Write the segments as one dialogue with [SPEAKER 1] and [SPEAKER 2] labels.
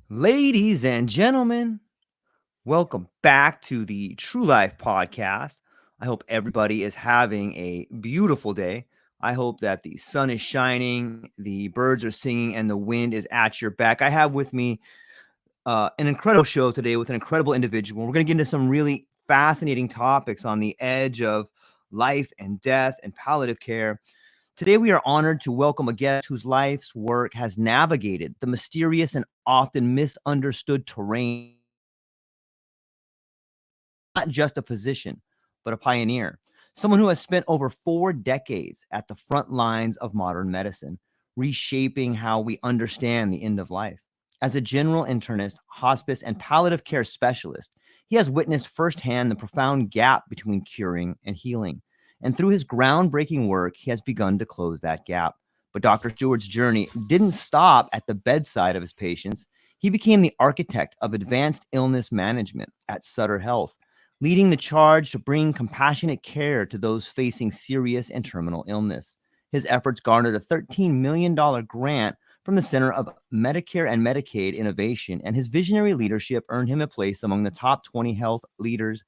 [SPEAKER 1] Ladies and gentlemen, welcome back to the True Life podcast. I hope everybody is having a beautiful day. I hope that the sun is shining, the birds are singing, and the wind is at your back. I have with me an incredible show today with an incredible individual. We're going to get into some really fascinating topics on the edge of life and death and palliative care. Today, we are honored to welcome a guest whose life's work has navigated the mysterious and often misunderstood terrain of palliative care. Not just a physician, but a pioneer, someone who has spent over 4 decades at the front lines of modern medicine, reshaping how we understand the end of life. As a general internist, hospice, and palliative care specialist, he has witnessed firsthand the profound gap between curing and healing. And through his groundbreaking work, he has begun to close that gap. But Dr. Stewart's journey didn't stop at the bedside of his patients. He became the architect of advanced illness management at Sutter Health, leading the charge to bring compassionate care to those facing serious and terminal illness. His efforts garnered a $13 million grant from the Center of Medicare and Medicaid Innovation, and his visionary leadership earned him a place among the top 20 health leaders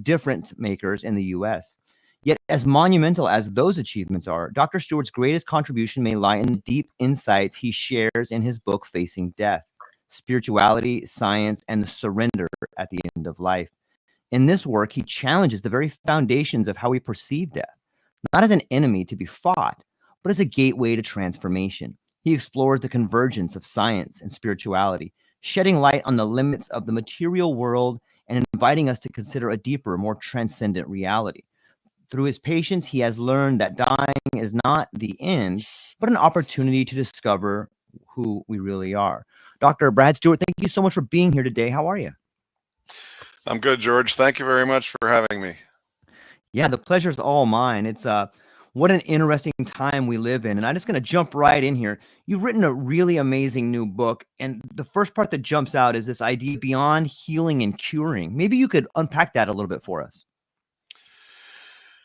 [SPEAKER 1] difference-makers in the U.S. Yet, as monumental as those achievements are, Dr. Stewart's greatest contribution may lie in the deep insights he shares in his book, Facing Death: Spirituality, Science, and the Surrender at the End of Life. In this work, he challenges the very foundations of how we perceive death, not as an enemy to be fought, but as a gateway to transformation. He explores the convergence of science and spirituality, shedding light on the limits of the material world and inviting us to consider a deeper, more transcendent reality. Through his patience, he has learned that dying is not the end, but an opportunity to discover who we really are. Dr. Brad Stewart, thank you so much for being here today. How are you?
[SPEAKER 2] I'm good, George. Thank you very much for having me.
[SPEAKER 1] Yeah, the pleasure's all mine. It's what an interesting time we live in. And I'm just going to jump right in here. You've written a really amazing new book, and the first part that jumps out is this idea beyond healing and curing. Maybe you could unpack that a little bit for us.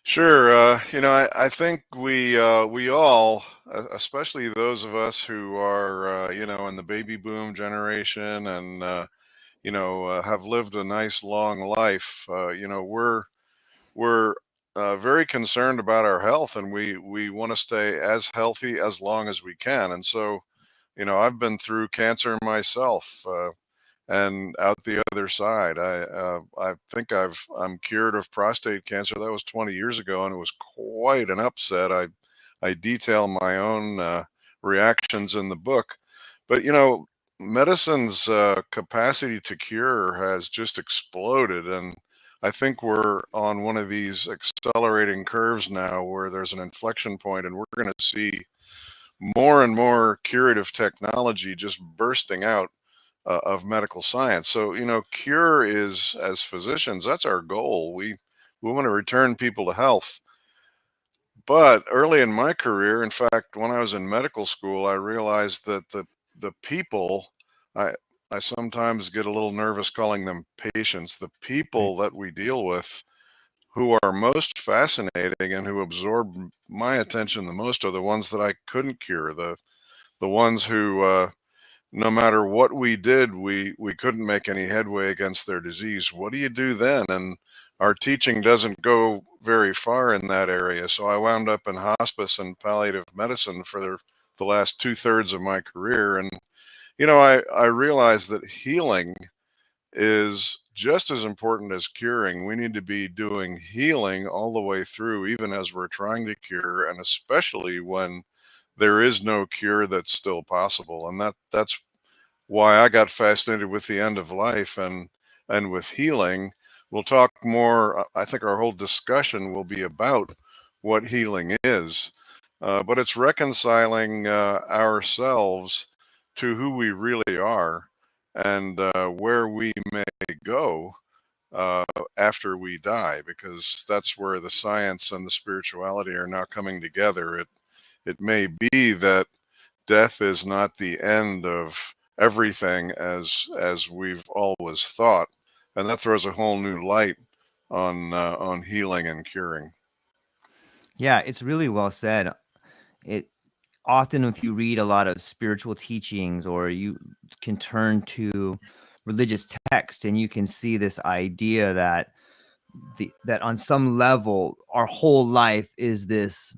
[SPEAKER 2] Sure. I think we all, especially those of us who are, in the baby boom generation and, have lived a nice long life, we're very concerned about our health, and we want to stay as healthy as long as we can. And so, I've been through cancer myself. And out the other side. I think I'm cured of prostate cancer. That was 20 years ago, and it was quite an upset. I detail my own reactions in the book, but medicine's capacity to cure has just exploded, and I think we're on one of these accelerating curves now, where there's an inflection point, and we're going to see more and more curative technology just bursting out of medical science. So, cure is, as physicians, that's our goal. We want to return people to health. But early in my career, in fact, when I was in medical school, I realized that the people, I I sometimes get a little nervous calling them patients. The
[SPEAKER 1] Right.
[SPEAKER 2] people that we deal with who are most fascinating and who absorb my attention the most are the ones that I couldn't cure. The ones who no matter what we did, we couldn't make any headway against their disease. What do you do then? And our teaching doesn't go very far in that area. So I wound up in hospice and palliative medicine for the last 2/3 of my career. And, I realized that healing is just as important as curing. We need to be doing healing all the way through, even as we're trying to cure, and especially when there is no cure that's still possible. And that's why I got fascinated with the end of life and with healing. We'll talk more. I think our whole discussion will be about what healing is, but it's reconciling ourselves to who we really are and where we may go uh, after we die, because that's where the science and the spirituality are now coming together. It may be that death is not the end of everything as we've always thought, and that throws a whole new light on healing and curing.
[SPEAKER 1] Yeah, it's really well said. It often if you read a lot of spiritual teachings or you can turn to religious text and you can see this idea that that on some level our whole life is this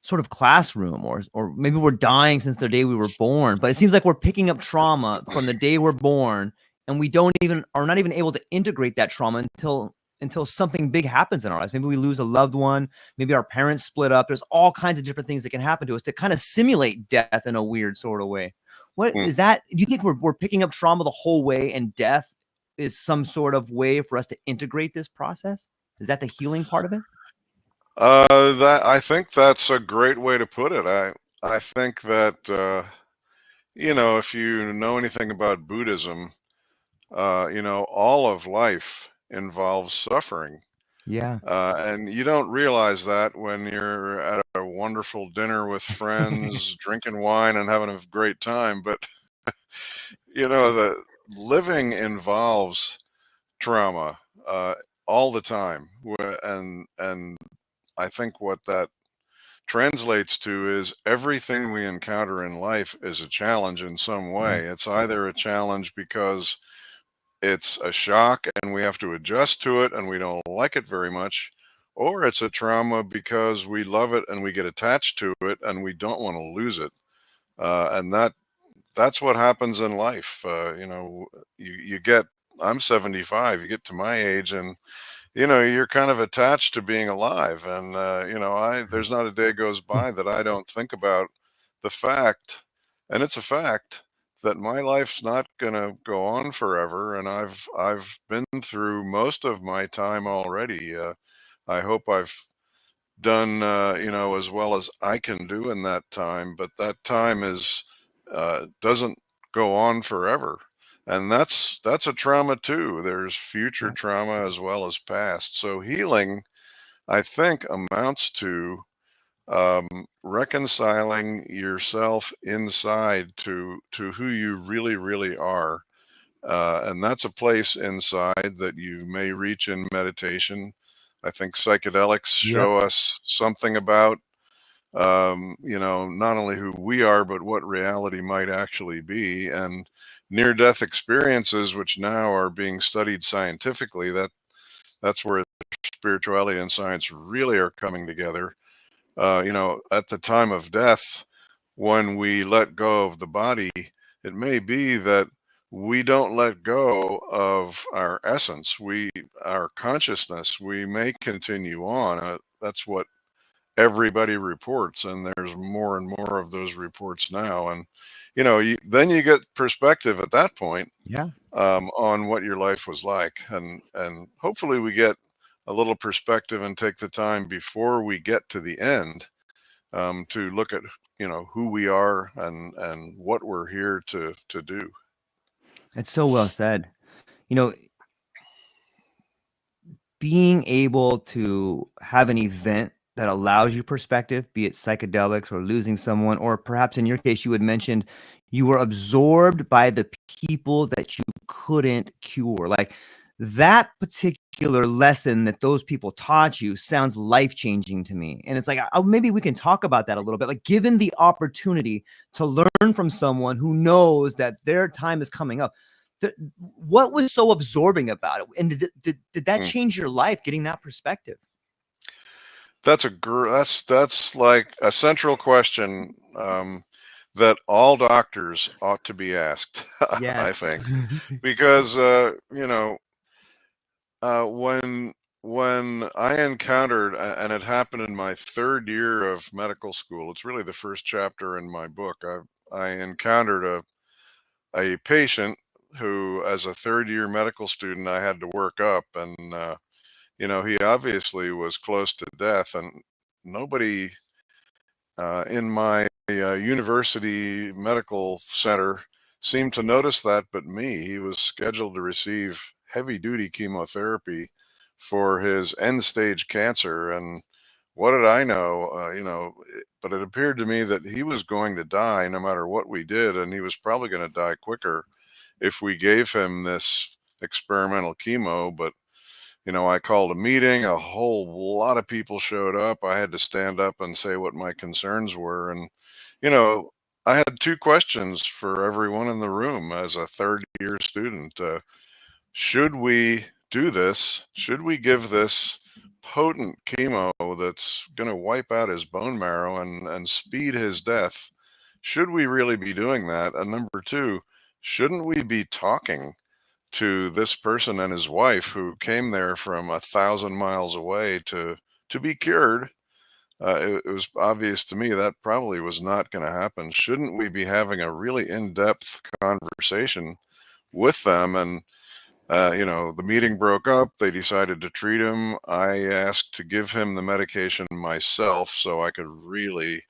[SPEAKER 1] sort of classroom, or maybe we're dying since the day we were born, but it seems like we're picking up trauma from the day we're born, and we don't even are not even able to integrate that trauma until something big happens in our lives. Maybe we lose a loved one, maybe our parents split up. There's all kinds of different things that can happen to us that kind of simulate death in a weird sort of way. What
[SPEAKER 2] Hmm.
[SPEAKER 1] is that? Do you think we're picking up trauma the whole way, and death is some sort of way for us to integrate this process? Is that the healing part of it?
[SPEAKER 2] That I think that's a great way to put it. I think that if you know anything about Buddhism, all of life involves suffering.
[SPEAKER 1] Yeah.
[SPEAKER 2] And you don't realize that when you're at a wonderful dinner with friends, drinking wine and having a great time. But, the living involves trauma all the time. And I think what that translates to is everything we encounter in life is a challenge in some
[SPEAKER 1] Yeah.
[SPEAKER 2] way. It's either a challenge because it's a shock and we have to adjust to it and we don't like it very much, or it's a trauma because we love it and we get attached to it and we don't want to lose it. And that's what happens in life. You get, I'm 75, you get to my age and you're kind of attached to being alive. And, there's not a day goes by that I don't think about the fact, and it's a fact, that my life's not going to go on forever. And I've been through most of my time already. I hope I've done, as well as I can do in that time, but that time doesn't go on forever. And that's a trauma too. There's future
[SPEAKER 1] Yeah.
[SPEAKER 2] trauma as well as past. So healing, I think, amounts to reconciling yourself inside to who you really, really are. And that's a place inside that you may reach in meditation. I think psychedelics
[SPEAKER 1] Yep.
[SPEAKER 2] show us something about, not only who we are, but what reality might actually be. And near death experiences, which now are being studied scientifically, that's where spirituality and science really are coming together. At the time of death, when we let go of the body, it may be that we don't let go of our essence, our consciousness. We may continue on. That's what everybody reports, and there's more and more of those reports now. And then you get perspective at that point
[SPEAKER 1] Yeah.
[SPEAKER 2] on what your life was like, and hopefully we get a little perspective and take the time before we get to the end to look at who we are and what we're here to do.
[SPEAKER 1] It's so well said. You know, being able to have an event that allows you perspective, be it psychedelics or losing someone, or perhaps in your case, you had mentioned you were absorbed by the people that you couldn't cure. Like that particular lesson that those people taught you sounds life changing to me. And it's like, maybe we can talk about that a little bit. Like, given the opportunity to learn from someone who knows that their time is coming up, what was so absorbing about it? And did that
[SPEAKER 2] Mm.
[SPEAKER 1] change your life, getting that perspective?
[SPEAKER 2] That's like a central question that all doctors ought to be asked. I
[SPEAKER 1] Yes.
[SPEAKER 2] think, because when I encountered, and it happened in my third year of medical school. It's really the first chapter in my book. I encountered a patient who, as a third year medical student, I had to work up, and he obviously was close to death, and nobody in my university medical center seemed to notice that but me. He was scheduled to receive heavy duty chemotherapy for his end stage cancer. And what did I know? But it appeared to me that he was going to die no matter what we did. And he was probably going to die quicker if we gave him this experimental chemo. But I called a meeting, a whole lot of people showed up. I had to stand up and say what my concerns were. And, you know, I had two questions for everyone in the room as a third year student. Should we do this? Should we give this potent chemo that's going to wipe out his bone marrow and speed his death? Should we really be doing that? And number two, shouldn't we be talking to this person and his wife who came there from 1,000 miles away to be cured? It was obvious to me that probably was not going to happen. Shouldn't we be having a really in-depth conversation with them? And the meeting broke up. They decided to treat him. I asked to give him the medication myself so I could really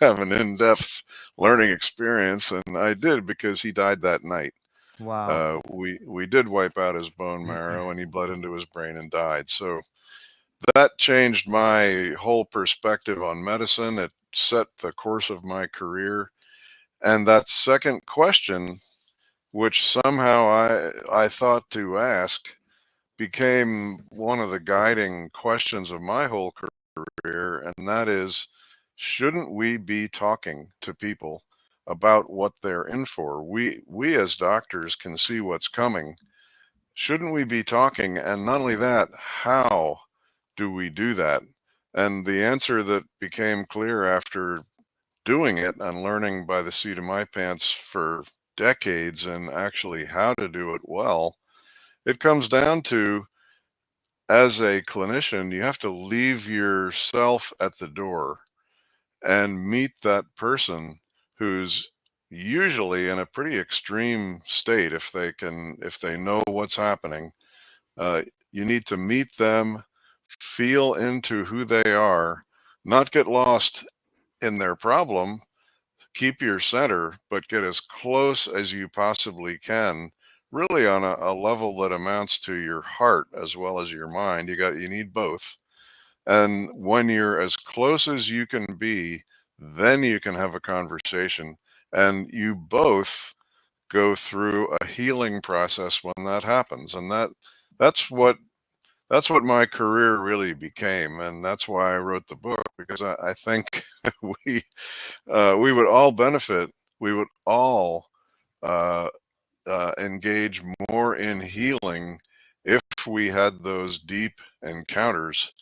[SPEAKER 2] have an in-depth learning experience, and I did, because he died that night.
[SPEAKER 1] Wow.
[SPEAKER 2] We did wipe out his bone marrow, and he bled into his brain and died. So that changed my whole perspective on medicine. It set the course of my career. And that second question, which somehow I thought to ask, became one of the guiding questions of my whole career, and that is, shouldn't we be talking to people about what they're in for? We as doctors can see what's coming. Shouldn't we be talking? And not only that, how do we do that? And the answer that became clear after doing it and learning by the seat of my pants for decades and actually how to do it well, it comes down to, as a clinician, you have to leave yourself at the door and meet that person who's usually in a pretty extreme state. If they know what's happening, uh, you need to meet them, feel into who they are, not get lost in their problem, keep your center, but get as close as you possibly can, really on a level that amounts to your heart as well as your mind. You need both. And when you're as close as you can be, then you can have a conversation, and you both go through a healing process when that happens. And that's what that's what my career really became, and that's why I wrote the book, because I think we we would all benefit. We would all uh, engage more in healing if we had those deep encounters.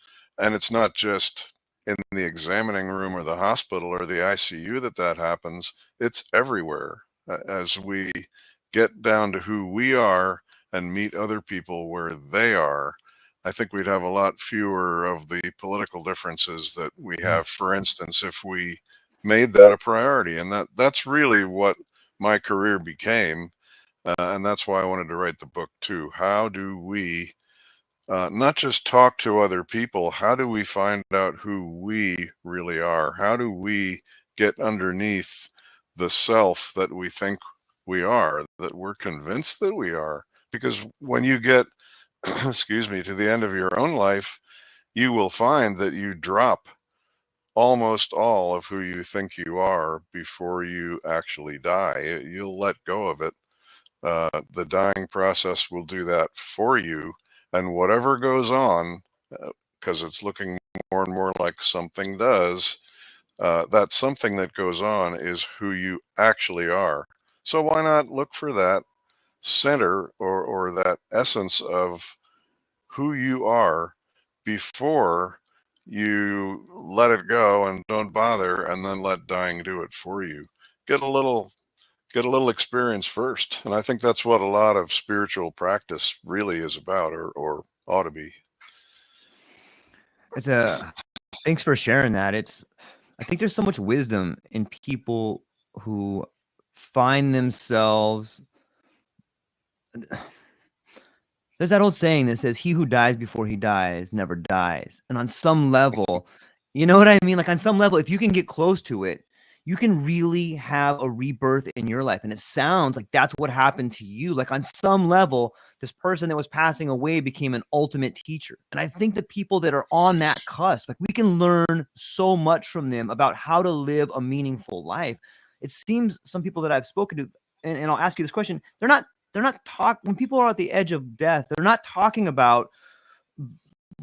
[SPEAKER 2] And it's not just in the examining room or the hospital or the ICU that happens, it's everywhere. As we get down to who we are and meet other people where they are, I think we'd have a lot fewer of the political differences that we have, for instance, if we made that a priority. And that's really what my career became. And that's why I wanted to write the book too. How do we not just talk to other people? How do we find out who we really are? How do we get underneath the self that we think we are, that we're convinced that we are? Because when you get, excuse me, to the end of your own life, you will find that you drop almost all of who you think you are before you actually die. You'll let go of it. The dying process will do that for you. And whatever goes on, because it's looking more and more like something does, that something that goes on is who you actually are. So why not look for that center, or that essence of who you are before you let it go and don't bother, and then let dying do it for you. Get a little experience first. And I think that's what a lot of spiritual practice really is about, or ought to be.
[SPEAKER 1] It's a Thanks for sharing that. I think there's so much wisdom in people who find themselves. There's that old saying that says, "He who dies before he dies never dies." And on some level, you know what I mean? Like, on some level, if you can get close to it, you can really have a rebirth in your life. And it sounds like that's what happened to you. Like, on some level, this person that was passing away became an ultimate teacher. And I think the people that are on that cusp, like, we can learn so much from them about how to live a meaningful life. It seems some people that I've spoken to, and I'll ask you this question, they're not talk when people are at the edge of death, they're not talking about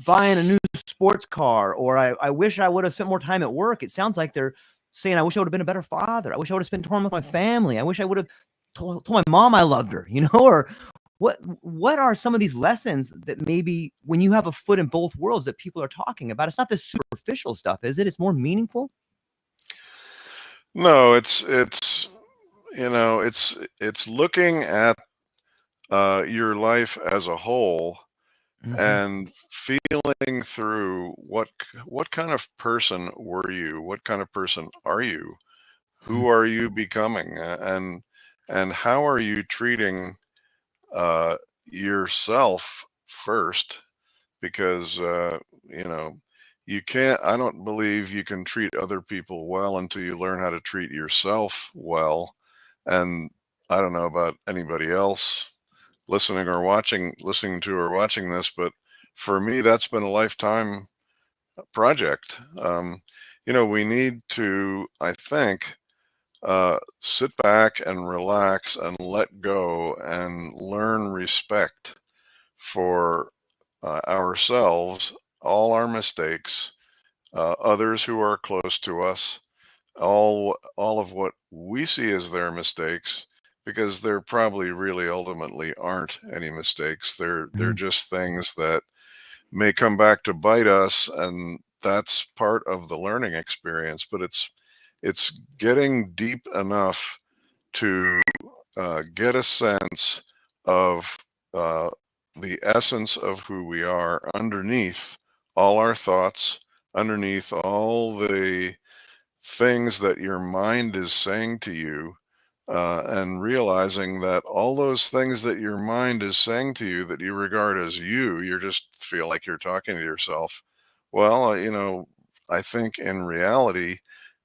[SPEAKER 1] buying a new sports car, or I wish I would have spent more time at work. It sounds like they're saying, I wish I would have been a better father. I wish I would have spent time with my family. I wish I would have told my mom I loved her, or what are some of these lessons that maybe when you have a foot in both worlds that people are talking about? It's not this superficial stuff, is it? It's more meaningful.
[SPEAKER 2] No, it's looking at your life as a whole
[SPEAKER 1] Mm-hmm.
[SPEAKER 2] and feeling through what kind of person were you? What kind of person are you? Who are you becoming? And how are you treating uh, yourself first? Because you know you can't. I don't believe you can treat other people well until you learn how to treat yourself well. And I don't know about anybody else listening to or watching this, but for me, that's been a lifetime project. We need to, I think, sit back and relax and let go and learn respect for ourselves, all our mistakes, others who are close to us, all of what we see as their mistakes, because there probably really ultimately aren't any mistakes. They're
[SPEAKER 1] Mm-hmm.
[SPEAKER 2] just things that may come back to bite us, and that's part of the learning experience. But it's getting deep enough to get a sense of uh, the essence of who we are underneath all our thoughts, underneath all the things that your mind is saying to you, and realizing that all those things that your mind is saying to you that you regard as you just feel like you're talking to yourself. Well, I think in reality,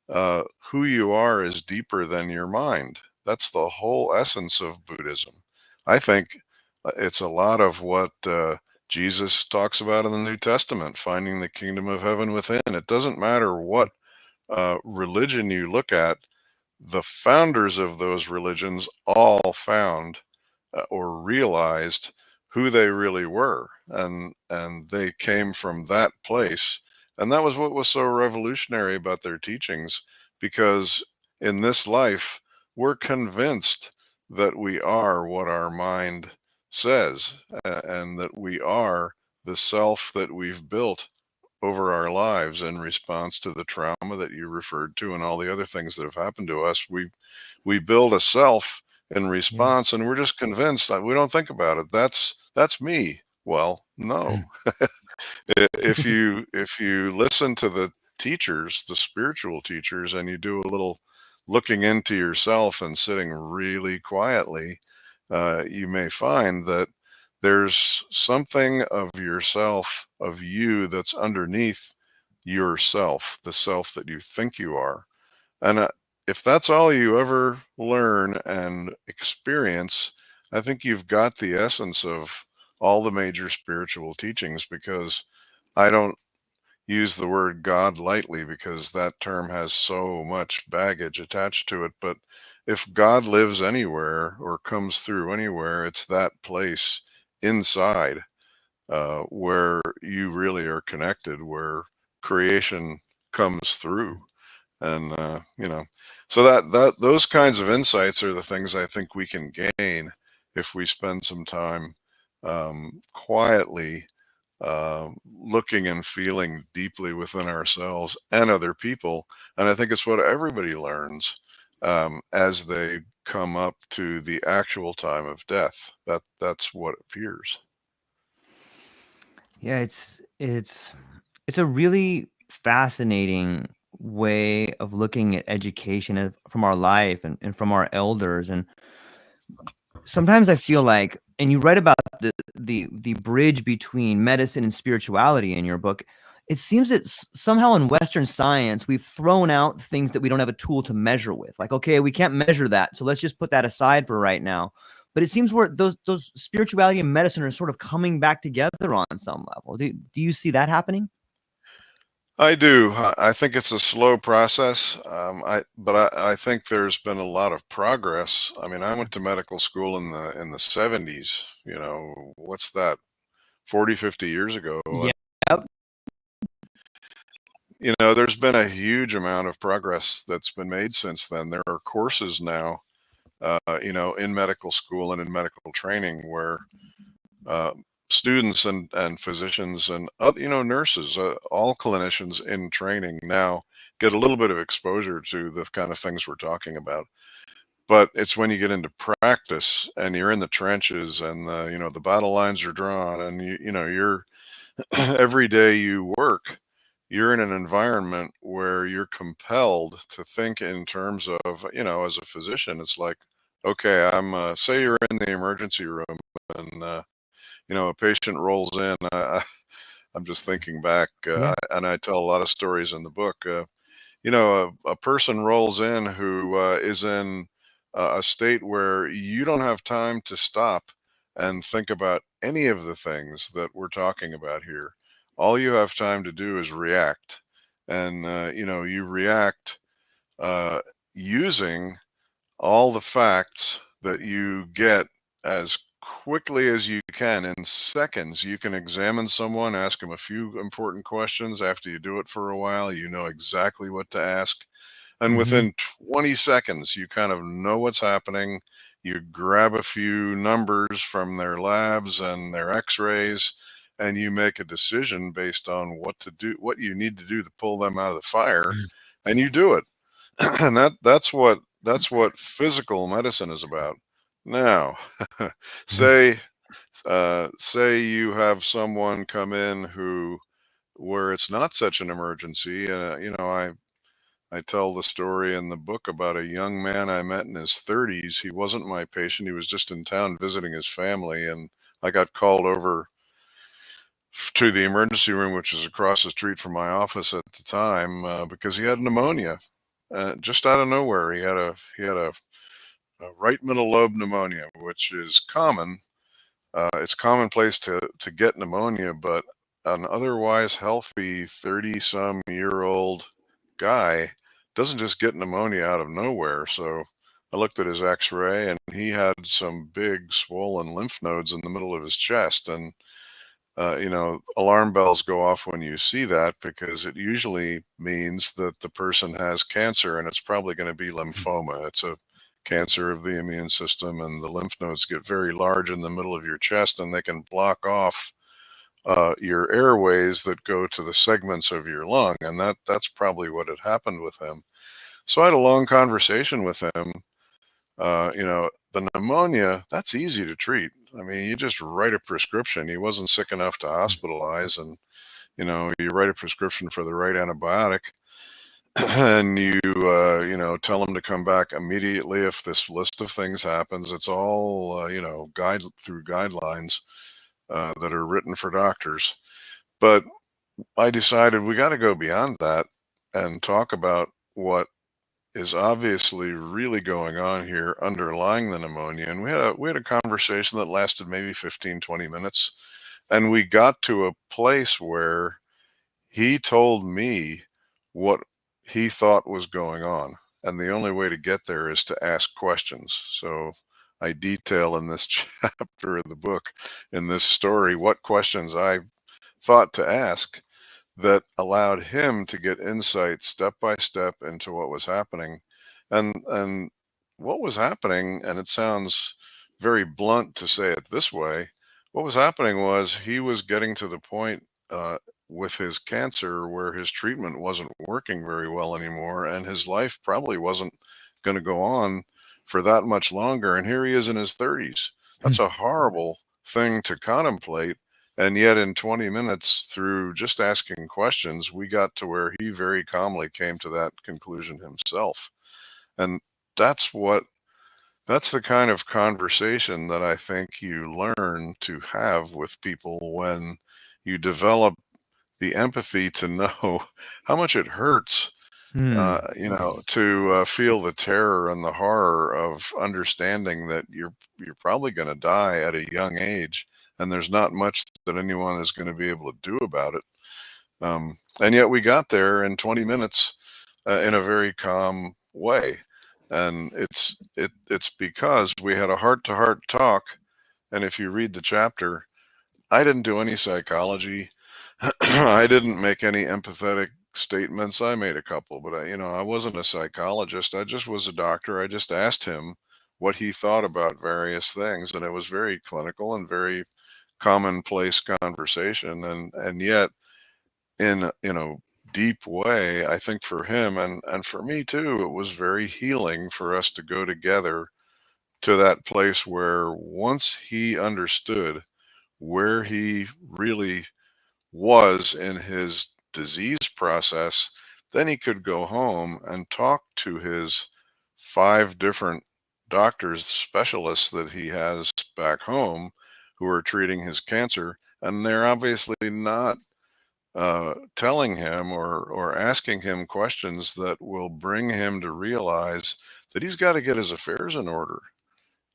[SPEAKER 2] who you are is deeper than your mind. That's the whole essence of Buddhism. I think it's a lot of what Jesus talks about in the New Testament, finding the kingdom of heaven within. It doesn't matter what religion you look at, the founders of those religions all found or realized who they really were, and they came from that place. And that was what was so revolutionary about their teachings, because in this life we're convinced that we are what our mind says, and that we are the self that we've built over our lives in response to the trauma that you referred to and all the other things that have happened to us. We build a self in
[SPEAKER 1] Yeah.
[SPEAKER 2] response, and we're just convinced that we don't think about it. That's me. Well, no. If you listen to the teachers, the spiritual teachers, and you do a little looking into yourself and sitting really quietly, you may find that there's something of yourself, of you, that's underneath yourself, the self that you think you are. And if that's all you ever learn and experience, I think you've got the essence of all the major spiritual teachings, because I don't use the word God lightly, because that term has so much baggage attached to it. But if God lives anywhere or comes through anywhere, it's that place inside, where you really are connected, where creation comes through. And so that those kinds of insights are the things I think we can gain if we spend some time quietly looking and feeling deeply within ourselves and other people. And I think it's what everybody learns as they come up to the actual time of death. That's what appears.
[SPEAKER 1] Yeah, it's a really fascinating way of looking at education from our life and from our elders. And sometimes I feel like, and you write about the bridge between medicine and spirituality in your book. It seems that somehow in Western science we've thrown out things that we don't have a tool to measure with. Like, okay, we can't measure that, so let's just put that aside for right now. But it seems where those spirituality and medicine are sort of coming back together on some level. Do you see that happening?
[SPEAKER 2] I do. I think it's a slow process. But I think there's been a lot of progress. I mean, I went to medical school in the 70s. What's that? 40, 50 years ago.
[SPEAKER 1] Yeah.
[SPEAKER 2] There's been a huge amount of progress that's been made since then. There are courses now, in medical school and in medical training where uh, students and physicians and nurses, all clinicians in training now get a little bit of exposure to the kind of things we're talking about. But it's when you get into practice and you're in the trenches and the battle lines are drawn and you're every day you work, you're in an environment where you're compelled to think in terms of, as a physician, it's like, okay, say you're in the emergency room and, a patient rolls in. I'm just thinking back,
[SPEAKER 1] Yeah.
[SPEAKER 2] and I tell a lot of stories in the book. A person rolls in who is in a state where you don't have time to stop and think about any of the things that we're talking about here. All you have time to do is react. And, you react uh, using all the facts that you get as quickly as you can. In seconds, you can examine someone, ask them a few important questions. After you do it for a while, you know exactly what to ask. And
[SPEAKER 1] Hmm.
[SPEAKER 2] within 20 seconds, you kind of know what's happening. You grab a few numbers from their labs and their x-rays, and you make a decision based on what to do, what you need to do to pull them out of the fire, and you do it. And that's what physical medicine is about. Now, say say you have someone come in who where it's not such an emergency. I tell the story in the book about a young man I met in his 30s. He wasn't my patient. He was just in town visiting his family, and I got called over to the emergency room, which is across the street from my office at the time, because he had pneumonia. Just out of nowhere, he had a right middle lobe pneumonia, which is common. It's commonplace to get pneumonia, but an otherwise healthy 30-some-year-old guy doesn't just get pneumonia out of nowhere. So I looked at his X-ray, and he had some big swollen lymph nodes in the middle of his chest. And alarm bells go off when you see that, because it usually means that the person has cancer, and it's probably going to be lymphoma. It's a cancer of the immune system, and the lymph nodes get very large in the middle of your chest, and they can block off your airways that go to the segments of your lung, and that's probably what had happened with him. So I had a long conversation with him. The pneumonia, that's easy to treat. I mean, you just write a prescription. He wasn't sick enough to hospitalize, and you write a prescription for the right antibiotic, and you tell him to come back immediately if this list of things happens. It's all guide through guidelines that are written for doctors. But I decided we got to go beyond that and talk about what is obviously really going on here underlying the pneumonia. And we had a conversation that lasted maybe 15, 20 minutes. And we got to a place where he told me what he thought was going on. And the only way to get there is to ask questions. So I detail in this chapter of the book, in this story, what questions I thought to ask that allowed him to get insight step by step into what was happening. And what was happening, and it sounds very blunt to say it this way, what was happening was he was getting to the point with his cancer where his treatment wasn't working very well anymore, and his life probably wasn't going to go on for that much longer. And here he is in his 30s. That's a horrible thing to contemplate. And yet, in 20 minutes, through just asking questions, we got to where he very calmly came to that conclusion himself. And that's that's the kind of conversation that I think you learn to have with people when you develop the empathy to know how much it hurts,
[SPEAKER 1] Hmm.
[SPEAKER 2] to feel the terror and the horror of understanding that you're probably going to die at a young age, and there's not much that anyone is going to be able to do about it. And yet we got there in 20 minutes in a very calm way, and it's because we had a heart-to-heart talk. And if you read the chapter, I didn't do any psychology. I didn't make any empathetic statements. I made a couple, but I wasn't a psychologist. I just was a doctor. I just asked him what he thought about various things, and it was very clinical and very commonplace conversation. And yet, in deep way, I think for him and for me too, it was very healing for us to go together to that place where once he understood where he really was in his disease process, then he could go home and talk to his 5 different doctors, specialists that he has back home who are treating his cancer. And they're obviously not telling him or asking him questions that will bring him to realize that he's got to get his affairs in order.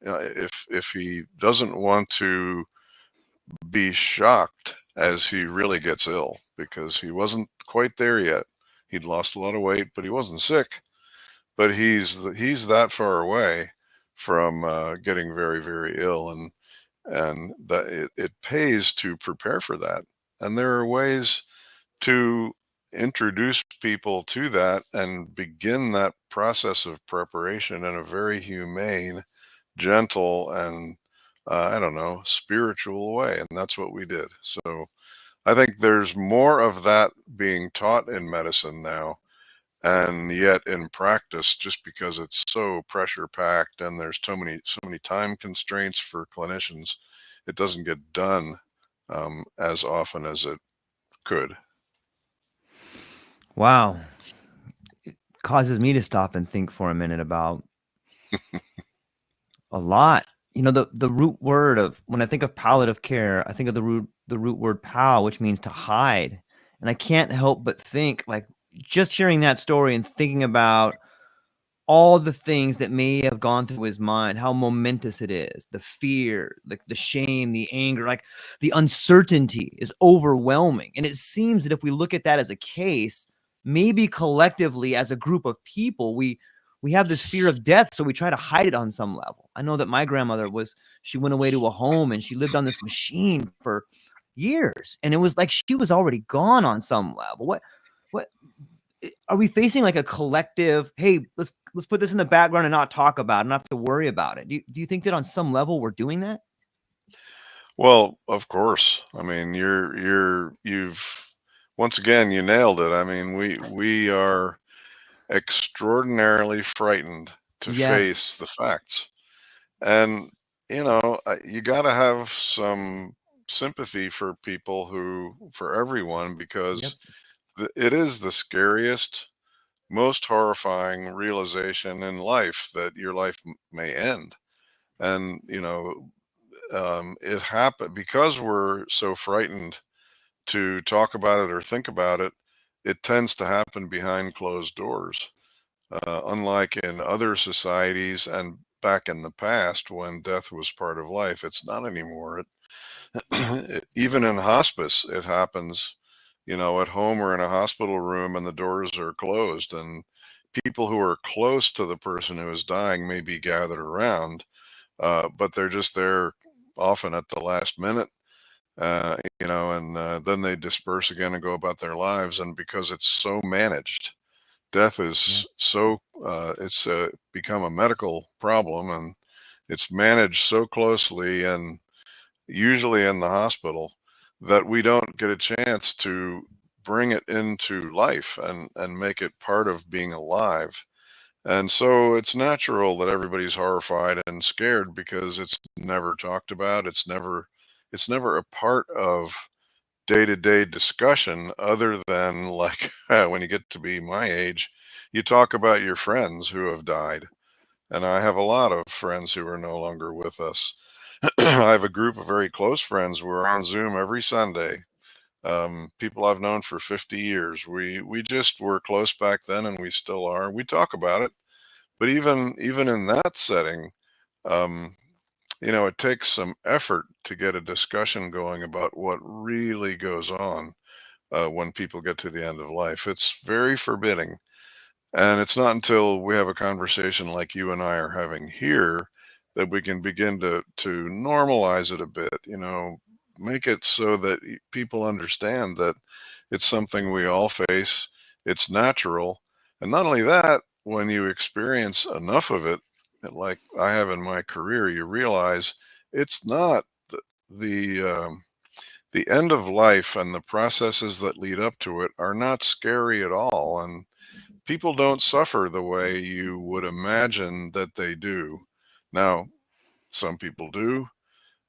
[SPEAKER 2] If he doesn't want to be shocked as he really gets ill, because he wasn't quite there yet. He'd lost a lot of weight, but he wasn't sick. But he's that far away from getting very, very ill, and that it pays to prepare for that. And there are ways to introduce people to that and begin that process of preparation in a very humane, gentle, and I don't know, spiritual way. And that's what we did. So I think there's more of that being taught in medicine now, and yet in practice, just because it's so pressure packed and there's so many time constraints for clinicians, it doesn't get done as often as it could.
[SPEAKER 1] Wow. It causes me to stop and think for a minute about a lot. The root word of when I think of palliative care, I think of the root word pal, which means to hide. And I can't help but think, like, just hearing that story and thinking about all the things that may have gone through his mind, how momentous it is, the fear, the shame, the anger, like the uncertainty is overwhelming. And it seems that if we look at that as a case, maybe collectively as a group of people, we have this fear of death, so we try to hide it on some level. I know that my grandmother she went away to a home and she lived on this machine for years, and it was like she was already gone on some level. What are we facing, like a collective, hey, let's put this in the background and not talk about it, not have to worry about it? Do you think that on some level we're doing that?
[SPEAKER 2] Well, of course. I mean, you've once again you nailed it. I mean, we are extraordinarily frightened to
[SPEAKER 1] Yes.
[SPEAKER 2] face the facts. And, you got to have some sympathy for people for everyone,
[SPEAKER 1] Yep.
[SPEAKER 2] because it is the scariest, most horrifying realization in life that your life may end. And, it happened because we're so frightened to talk about it or think about it. It tends to happen behind closed doors, unlike in other societies and back in the past when death was part of life. It's not anymore. Even in hospice, it happens, at home or in a hospital room and the doors are closed, and people who are close to the person who is dying may be gathered around, but they're just there often at the last minute, and then they disperse again and go about their lives. And because it's so managed, death
[SPEAKER 1] Yeah.
[SPEAKER 2] is so it's become a medical problem, and it's managed so closely and usually in the hospital that we don't get a chance to bring it into life and make it part of being alive. And so it's natural that everybody's horrified and scared because it's never talked about. It's never a part of day-to-day discussion, other than like when you get to be my age, you talk about your friends who have died. And I have a lot of friends who are no longer with us. I have a group of very close friends. We're on Zoom every Sunday. People I've known for 50 years. We just were close back then, and we still are. We talk about it, but even in that setting, um, it takes some effort to get a discussion going about what really goes on when people get to the end of life. It's very forbidding. And it's not until we have a conversation like you and I are having here that we can begin to normalize it a bit. make it so that people understand that it's something we all face. It's natural. And not only that, when you experience enough of it, like I have in my career, you realize it's not the end of life and the processes that lead up to it are not scary at all. And people don't suffer the way you would imagine that they do. Now, some people do.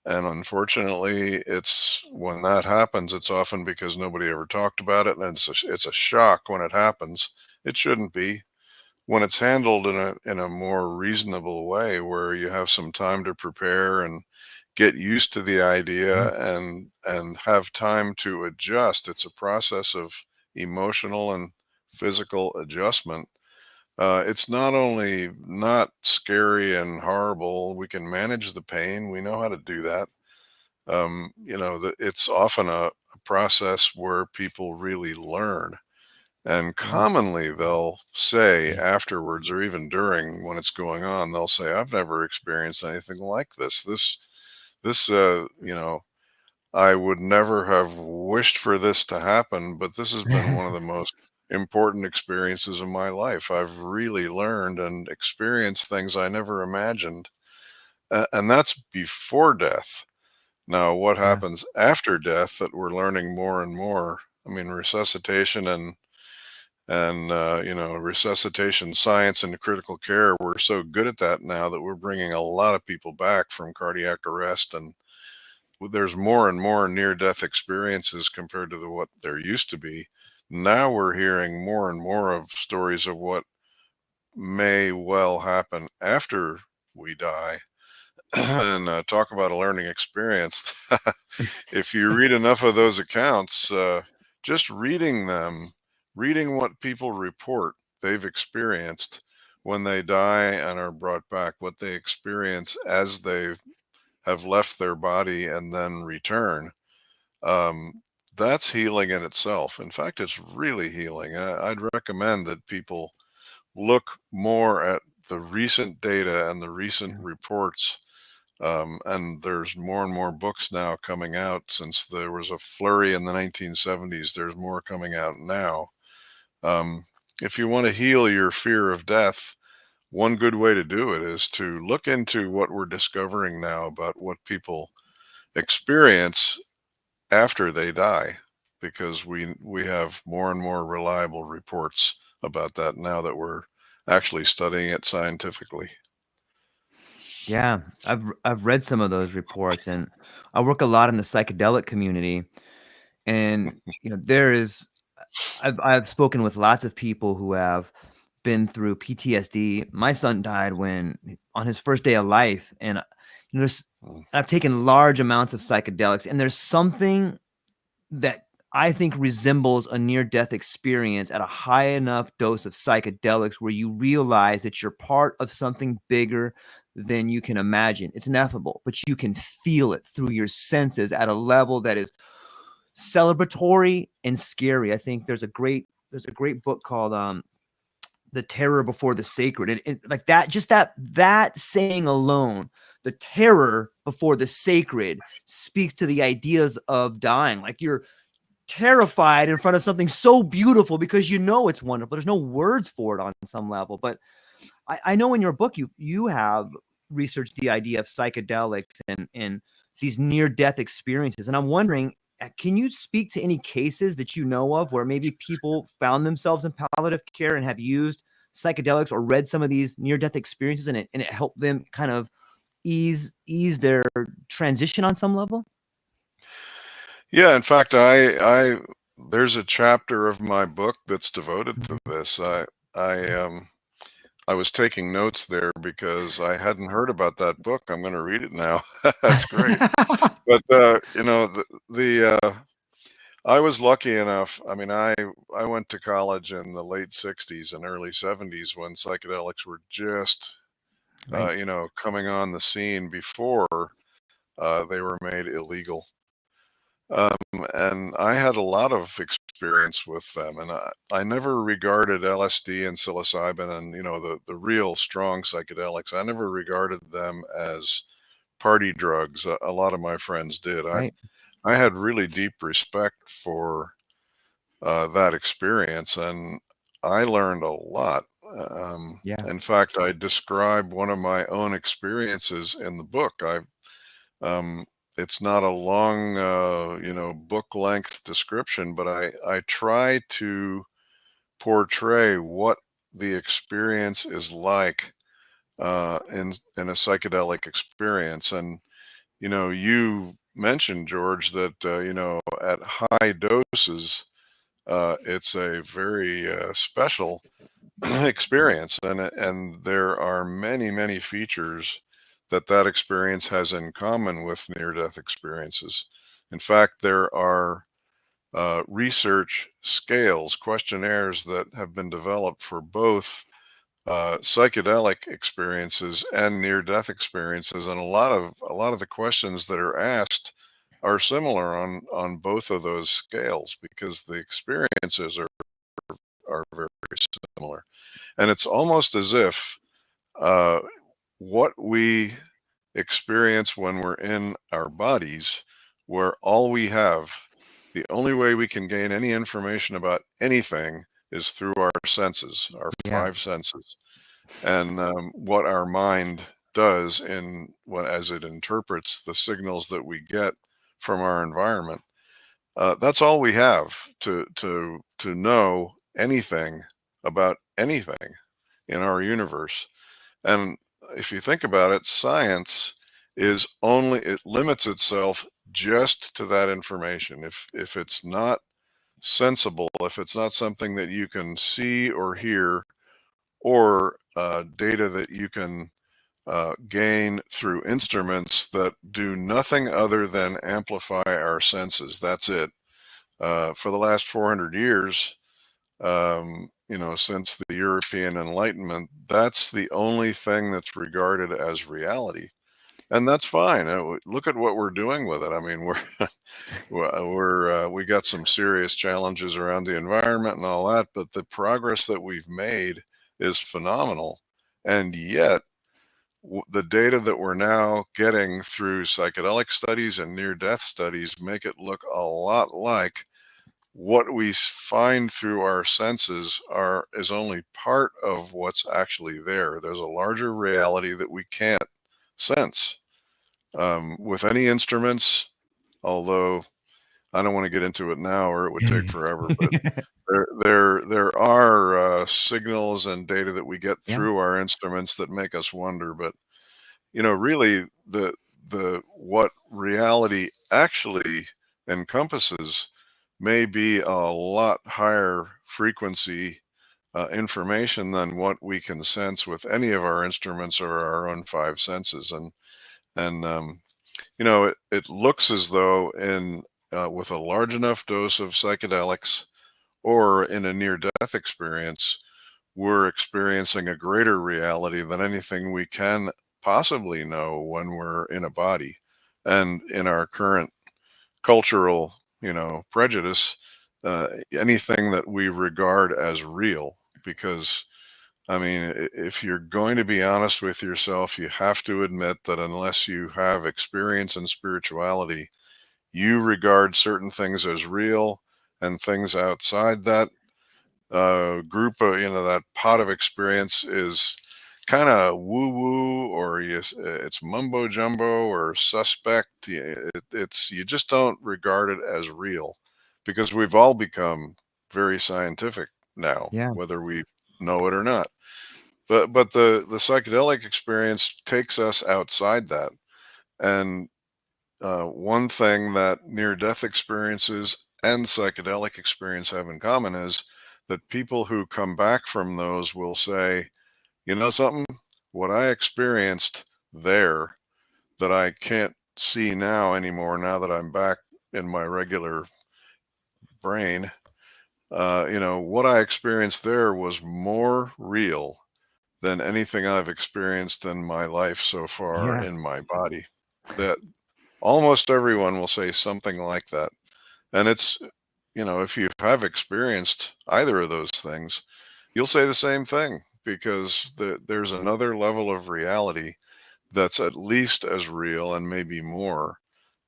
[SPEAKER 2] And unfortunately, it's when that happens, it's often because nobody ever talked about it. And it's a shock when it happens. It shouldn't be. When it's handled in a more reasonable way, where you have some time to prepare and get used to the
[SPEAKER 1] Yeah.
[SPEAKER 2] idea and have time to adjust. It's a process of emotional and physical adjustment. It's not only not scary and horrible, we can manage the pain. We know how to do that. It's often a process where people really learn. And
[SPEAKER 1] Yeah.
[SPEAKER 2] commonly they'll say afterwards, or even during when it's going on, they'll say, I've never experienced anything like this. I would never have wished for this to happen, but this has been one of the most important experiences of my life. I've really learned and experienced things I never imagined. And that's before death. Now, what
[SPEAKER 1] Yeah.
[SPEAKER 2] happens after death that we're learning more and more? I mean, resuscitation and resuscitation science and critical care, we're so good at that now that we're bringing a lot of people back from cardiac arrest, and there's more and more near death experiences compared to what there used to be. Now we're hearing more and more of stories of what may well happen after we die. And talk about a learning experience. If you read enough of those accounts, just reading them, reading what people report they've experienced when they die and are brought back, what they experience as they have left their body and then return, um, that's healing in itself. In fact, it's really healing. I'd recommend that people look more at the recent data and the recent
[SPEAKER 1] Yeah.
[SPEAKER 2] reports. And there's more and more books now coming out. Since there was a flurry in the 1970s, there's more coming out now. Um, if you want to heal your fear of death, one good way to do it is to look into what we're discovering now about what people experience after they die, because we have more and more reliable reports about that now that we're actually studying it scientifically.
[SPEAKER 1] Yeah, I've read some of those reports, and I work a lot in the psychedelic community, and there is I've spoken with lots of people who have been through PTSD. My son died when on his first day of life, and there's
[SPEAKER 2] Mm.
[SPEAKER 1] I've taken large amounts of psychedelics, and there's something that I think resembles a near-death experience at a high enough dose of psychedelics where you realize that you're part of something bigger than you can imagine. It's ineffable, but you can feel it through your senses at a level that is celebratory and scary. I think there's a great book called The Terror Before the Sacred. And like that, just that saying alone, the terror before the sacred speaks to the ideas of dying. Like you're terrified in front of something so beautiful because it's wonderful. There's no words for it on some level. But I know in your book you have researched the idea of psychedelics and these near death experiences. And I'm wondering, can you speak to any cases that you know of where maybe people found themselves in palliative care and have used psychedelics or read some of these near death experiences and it helped them kind of ease their transition on some level?
[SPEAKER 2] Yeah, in fact, I there's a chapter of my book that's devoted to this. I I was taking notes there because I hadn't heard about that book. I'm going to read it now. That's great. But I was lucky enough. I mean, I went to college in the late '60s and early '70s when psychedelics were just
[SPEAKER 1] Right.
[SPEAKER 2] coming on the scene before they were made illegal. And I had a lot of experience with them, and I never regarded LSD and psilocybin and the real strong psychedelics. I never regarded them as party drugs. A lot of my friends did. I
[SPEAKER 1] Right.
[SPEAKER 2] I had really deep respect for that experience, and I learned a lot.
[SPEAKER 1] Yeah.
[SPEAKER 2] In fact, I describe one of my own experiences in the book. Um, it's not a long, book length description, but I try to portray what the experience is like in a psychedelic experience. And you mentioned, George, that at high doses, it's a very special experience, and there are many, many features that that experience has in common with near-death experiences. In fact, there are research scales, questionnaires that have been developed for both psychedelic experiences and near-death experiences, and a lot of the questions that are asked are similar on both of those scales because the experiences are very similar. And it's almost as if uh, what we experience when we're in our bodies, where all we have, the only way we can gain any information about anything is through our senses, our
[SPEAKER 1] Yeah.
[SPEAKER 2] five senses, and what our mind does as it interprets the signals that we get from our environment. That's all we have to know anything about anything in our universe. And if you think about it, science it limits itself just to that information. If it's not sensible, if it's not something that you can see or hear, or data that you can gain through instruments that do nothing other than amplify our senses, that's it. For the last 400 years, since the European Enlightenment, that's the only thing that's regarded as reality. And that's fine. Look at what we're doing with it. I mean, we got some serious challenges around the environment and all that, but the progress that we've made is phenomenal. And yet, the data that we're now getting through psychedelic studies and near-death studies make it look a lot like what we find through our senses is only part of what's actually there. There's a larger reality that we can't sense with any instruments. Although I don't want to get into it now, or it would take forever. But there are signals and data that we get
[SPEAKER 1] Yeah.
[SPEAKER 2] through our instruments that make us wonder. But really, the what reality actually encompasses may be a lot higher frequency information than what we can sense with any of our instruments or our own five senses. And it looks as though with a large enough dose of psychedelics or in a near-death experience, we're experiencing a greater reality than anything we can possibly know when we're in a body. And in our current cultural, prejudice, anything that we regard as real. Because, I mean, if you're going to be honest with yourself, you have to admit that unless you have experience in spirituality, you regard certain things as real, and things outside that group of, that pot of experience is kind of woo woo, or it's mumbo jumbo or suspect. It's you just don't regard it as real because we've all become very scientific now,
[SPEAKER 1] Yeah.
[SPEAKER 2] whether we know it or not. But the psychedelic experience takes us outside that. And one thing that near death experiences and psychedelic experience have in common is that people who come back from those will say, you know something, what I experienced there that I can't see now anymore, now that I'm back in my regular brain, what I experienced there was more real than anything I've experienced in my life so far
[SPEAKER 1] Yeah.
[SPEAKER 2] in my body. That almost everyone will say something like that. And it's, if you have experienced either of those things, you'll say the same thing because there's another level of reality that's at least as real and maybe more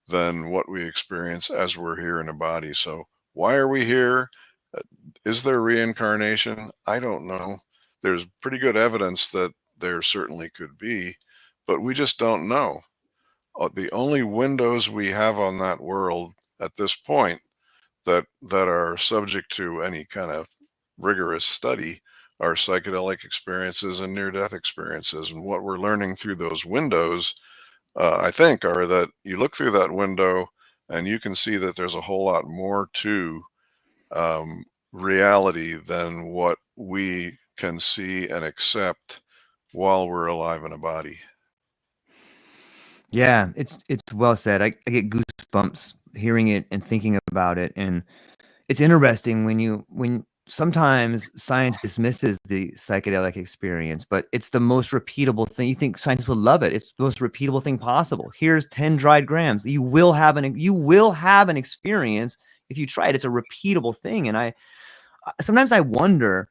[SPEAKER 2] than what we experience as we're here in a body. So why are we here? Uh, Is there reincarnation? I don't know. There's pretty good evidence that there certainly could be, but we just don't know. The only windows we have on that world at this point that are subject to any kind of rigorous study are psychedelic experiences and near-death experiences. And what we're learning through those windows, I think, are that you look through that window and you can see that there's a whole lot more to um, reality than what we can see and accept while we're alive in a body.
[SPEAKER 1] Yeah, it's well said. I get goosebumps hearing it and thinking about it. And it's interesting when sometimes science dismisses the psychedelic experience, but it's the most repeatable thing. You think scientists would love it. It's the most repeatable thing possible. Here's 10 dried grams. You will have an experience if you try it. It's a repeatable thing. And sometimes I wonder,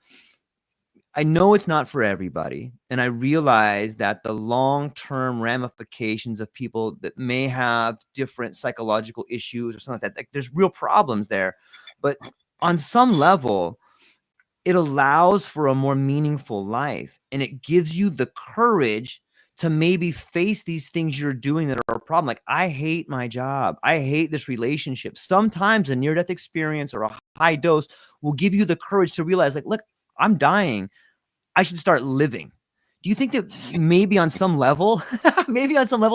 [SPEAKER 1] I know it's not for everybody. And I realize that the long-term ramifications of people that may have different psychological issues or something like that, like there's real problems there. But on some level, it allows for a more meaningful life, and it gives you the courage to maybe face these things you're doing that are a problem. Like, I hate my job. I hate this relationship. Sometimes a near-death experience or a high dose will give you the courage to realize, like, look, I'm dying. I should start living. Do you think that maybe on some level,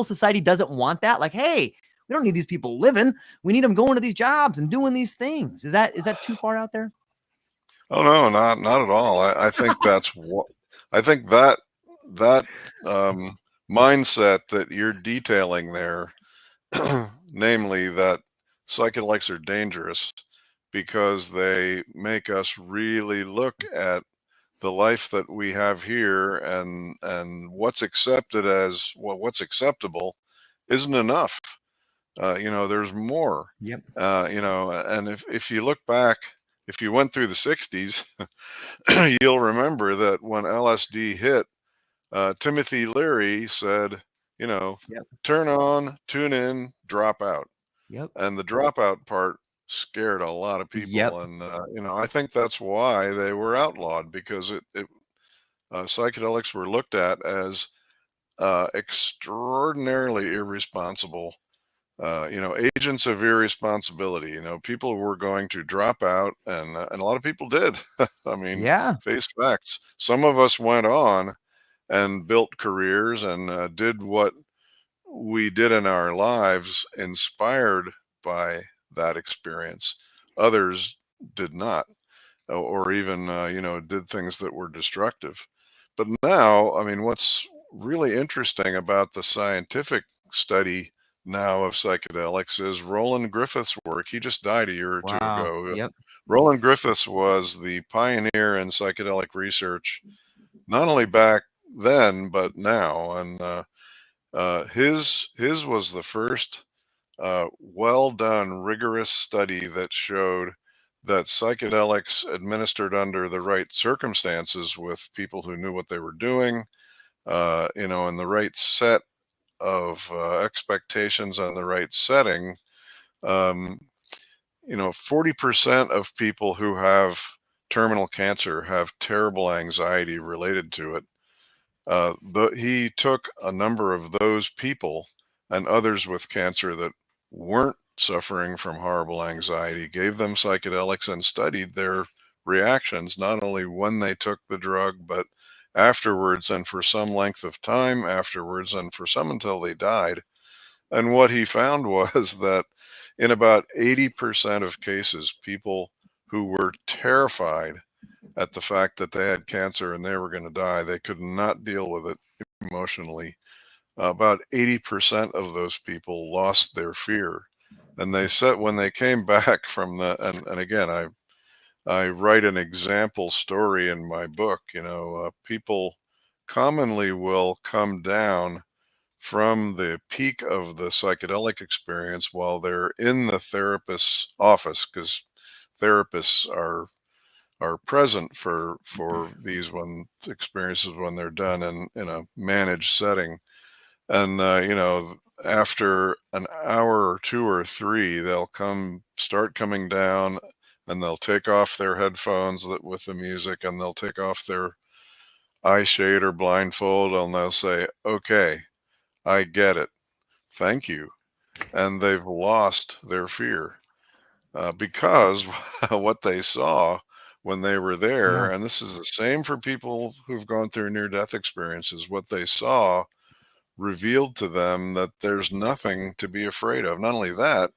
[SPEAKER 1] society doesn't want that? Like, hey, we don't need these people living. We need them going to these jobs and doing these things. Is that too far out there?
[SPEAKER 2] Oh no, not at all. I think that's what I think that mindset that you're detailing there, namely that psychedelics are dangerous because they make us really look at the life that we have here, and what's accepted as what's acceptable isn't enough. There's more.
[SPEAKER 1] Yep.
[SPEAKER 2] And if you look back, if you went through the 60s, you'll remember that when LSD hit, Timothy Leary said, you know,
[SPEAKER 1] Yep.
[SPEAKER 2] turn on, tune in, drop out.
[SPEAKER 1] Yep.
[SPEAKER 2] And the dropout part scared a lot of
[SPEAKER 1] Yep.
[SPEAKER 2] people. And, I think that's why they were outlawed, because psychedelics were looked at as extraordinarily irresponsible, agents of irresponsibility. People were going to drop out, and a lot of people did. I mean,
[SPEAKER 1] Yeah.
[SPEAKER 2] face facts. Some of us went on and built careers and did what we did in our lives, inspired by that experience. Others did not, or even, did things that were destructive. But now, I mean, what's really interesting about the scientific study now of psychedelics is Roland Griffiths' work. He just died a year or two
[SPEAKER 1] Wow.
[SPEAKER 2] ago.
[SPEAKER 1] Yep.
[SPEAKER 2] Roland Griffiths was the pioneer in psychedelic research, not only back then, but now. And his was the first well done, rigorous study that showed that psychedelics administered under the right circumstances with people who knew what they were doing, in the right set of expectations and the right setting. Um, 40% of people who have terminal cancer have terrible anxiety related to it. He took a number of those people and others with cancer that weren't suffering from horrible anxiety, gave them psychedelics, and studied their reactions, not only when they took the drug, but afterwards, and for some length of time afterwards, and for some until they died. And what he found was that in about 80% of cases, people who were terrified at the fact that they had cancer and they were going to die, they could not deal with it emotionally. About 80% of those people lost their fear. And they said when they came back from and again, I write an example story in my book. People commonly will come down from the peak of the psychedelic experience while they're in the therapist's office, because therapists are present for these experiences when they're done in a managed setting. And after an hour or two or three, they'll start coming down, and they'll take off their headphones with the music, and they'll take off their eye shade or blindfold, and they'll say, "Okay, I get it. Thank you." And they've lost their fear because what they saw when they were there,
[SPEAKER 1] Yeah.
[SPEAKER 2] and this is the same for people who've gone through near-death experiences, what they saw revealed to them that there's nothing to be afraid of. Not only that,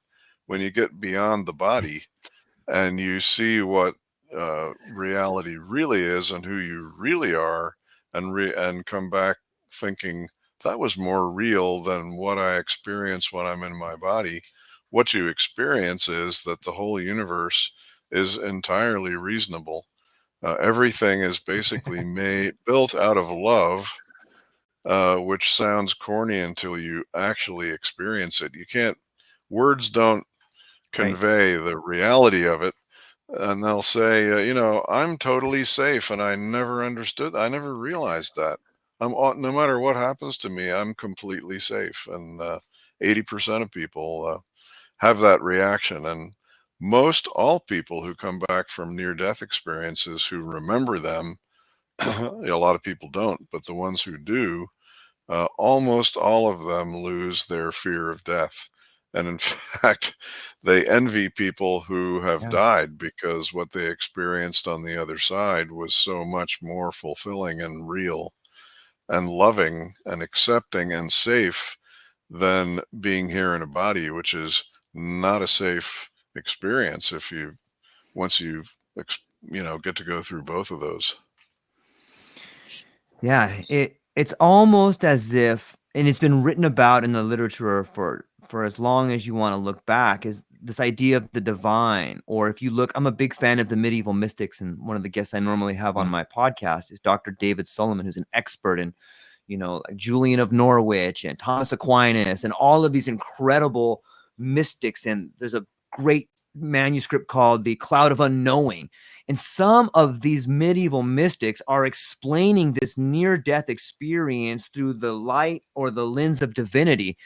[SPEAKER 2] when you get beyond the body and you see what reality really is and who you really are, and come back thinking that was more real than what I experience when I'm in my body. What you experience is that the whole universe is entirely reasonable. Everything is basically built out of love, which sounds corny until you actually experience it. Words don't
[SPEAKER 1] Right.
[SPEAKER 2] convey the reality of it. And they'll say, I'm totally safe. And I never realized that. No matter what happens to me, I'm completely safe. And 80% of people have that reaction. And most all people who come back from near death experiences who remember them, a lot of people don't, but the ones who do, almost all of them lose their fear of death. And in fact, they envy people who have
[SPEAKER 1] Yeah.
[SPEAKER 2] died because what they experienced on the other side was so much more fulfilling and real and loving and accepting and safe than being here in a body, which is not a safe experience if you once you get to go through both of those.
[SPEAKER 1] Yeah, it's almost as if, and it's been written about in the literature for as long as you want to look back, is this idea of the divine. Or if you look, I'm a big fan of the medieval mystics, and one of the guests I normally have on
[SPEAKER 2] Mm.
[SPEAKER 1] my podcast is Dr. David Solomon, who's an expert in, like Julian of Norwich and Thomas Aquinas and all of these incredible mystics. And there's a great manuscript called The Cloud of Unknowing. And some of these medieval mystics are explaining this near-death experience through the light or the lens of divinity.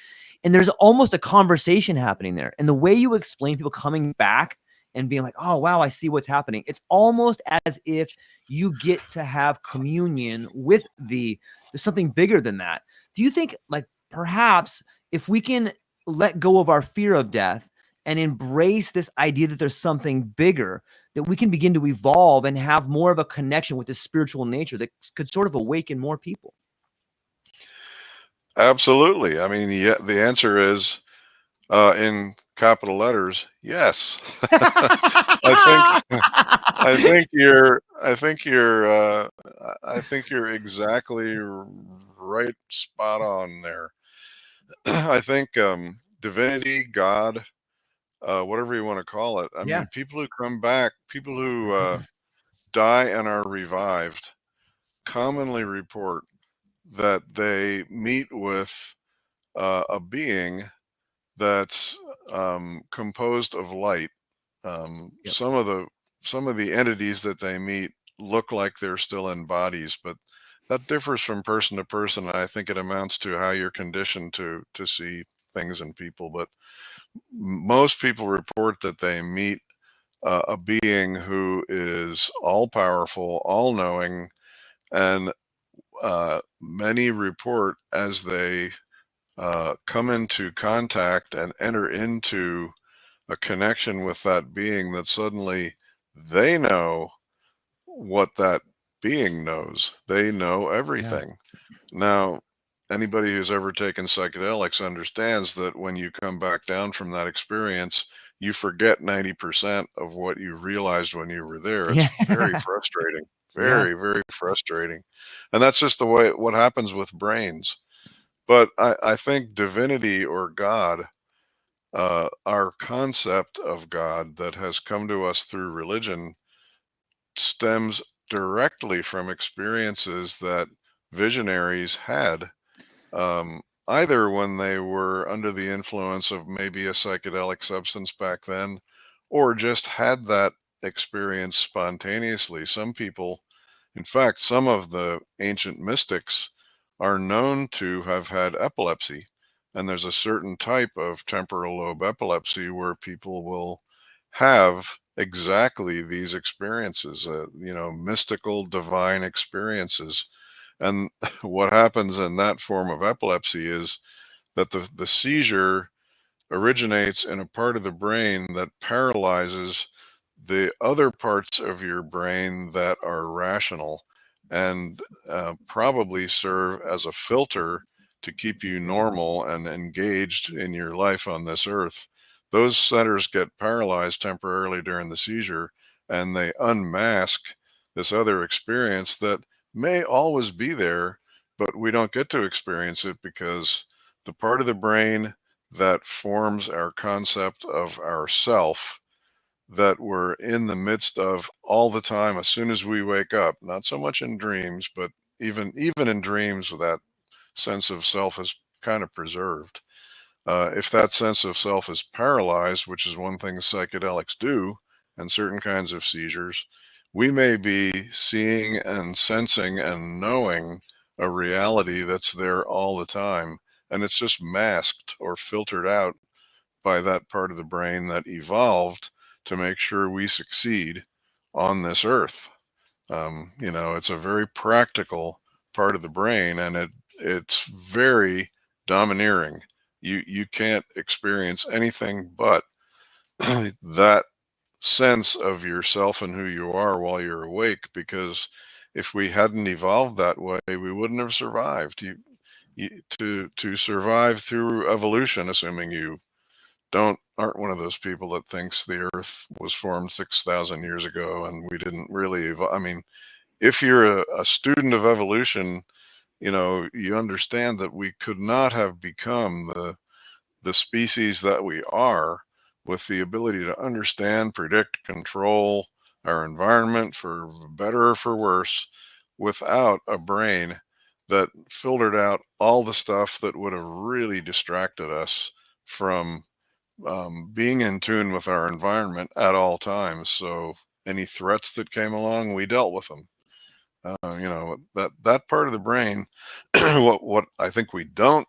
[SPEAKER 1] And there's almost a conversation happening there. And the way you explain people coming back and being like, oh, wow, I see what's happening. It's almost as if you get to have communion with there's something bigger than that. Do you think, like, perhaps if we can let go of our fear of death and embrace this idea that there's something bigger, that we can begin to evolve and have more of a connection with the spiritual nature that could sort of awaken more people?
[SPEAKER 2] Absolutely. I mean, yeah, the answer is in capital letters, yes. I think I think you're exactly right, spot on there. I think divinity, God, whatever you want to call it. I
[SPEAKER 1] Yeah.
[SPEAKER 2] mean, people who come back, people who die and are revived, commonly report that they meet with a being that's composed of light.
[SPEAKER 1] Yep.
[SPEAKER 2] Some of the entities that they meet look like they're still in bodies, but that differs from person to person. And I think it amounts to how you're conditioned to see things in people. But most people report that they meet a being who is all powerful, all knowing, and many report as they come into contact and enter into a connection with that being that suddenly they know what that being knows. They know
[SPEAKER 1] Yeah.
[SPEAKER 2] everything. Now, anybody who's ever taken psychedelics understands that when you come back down from that experience, you forget 90% of what you realized when you were there.
[SPEAKER 1] Yeah.
[SPEAKER 2] It's very frustrating,
[SPEAKER 1] Yeah.
[SPEAKER 2] very, very frustrating. And that's just the way what happens with brains. But I think divinity or God, our concept of God that has come to us through religion, stems directly from experiences that visionaries had, either when they were under the influence of maybe a psychedelic substance back then, or just had that experience spontaneously. Some people, in fact, some of the ancient mystics are known to have had epilepsy. And there's a certain type of temporal lobe epilepsy where people will have exactly these experiences, mystical, divine experiences. And what happens in that form of epilepsy is that the seizure originates in a part of the brain that paralyzes the other parts of your brain that are rational and probably serve as a filter to keep you normal and engaged in your life on this earth. Those centers get paralyzed temporarily during the seizure, and they unmask this other experience that may always be there, but we don't get to experience it because the part of the brain that forms our concept of ourself that we're in the midst of all the time as soon as we wake up, not so much in dreams, but even in dreams that sense of self is kind of preserved. If that sense of self is paralyzed, which is one thing psychedelics do, and certain kinds of seizures, we may be seeing and sensing and knowing a reality that's there all the time, and it's just masked or filtered out by that part of the brain that evolved to make sure we succeed on this earth. It's a very practical part of the brain, and it's very domineering. You can't experience anything but that sense of yourself and who you are while you're awake, because if we hadn't evolved that way, we wouldn't have survived. To survive through evolution, assuming you aren't one of those people that thinks the earth was formed 6,000 years ago and we didn't really evolve. I mean, if you're a student of evolution, you understand that we could not have become the species that we are with the ability to understand, predict, control our environment for better or for worse without a brain that filtered out all the stuff that would have really distracted us from being in tune with our environment at all times. So any threats that came along, we dealt with them. That part of the brain, what I think we don't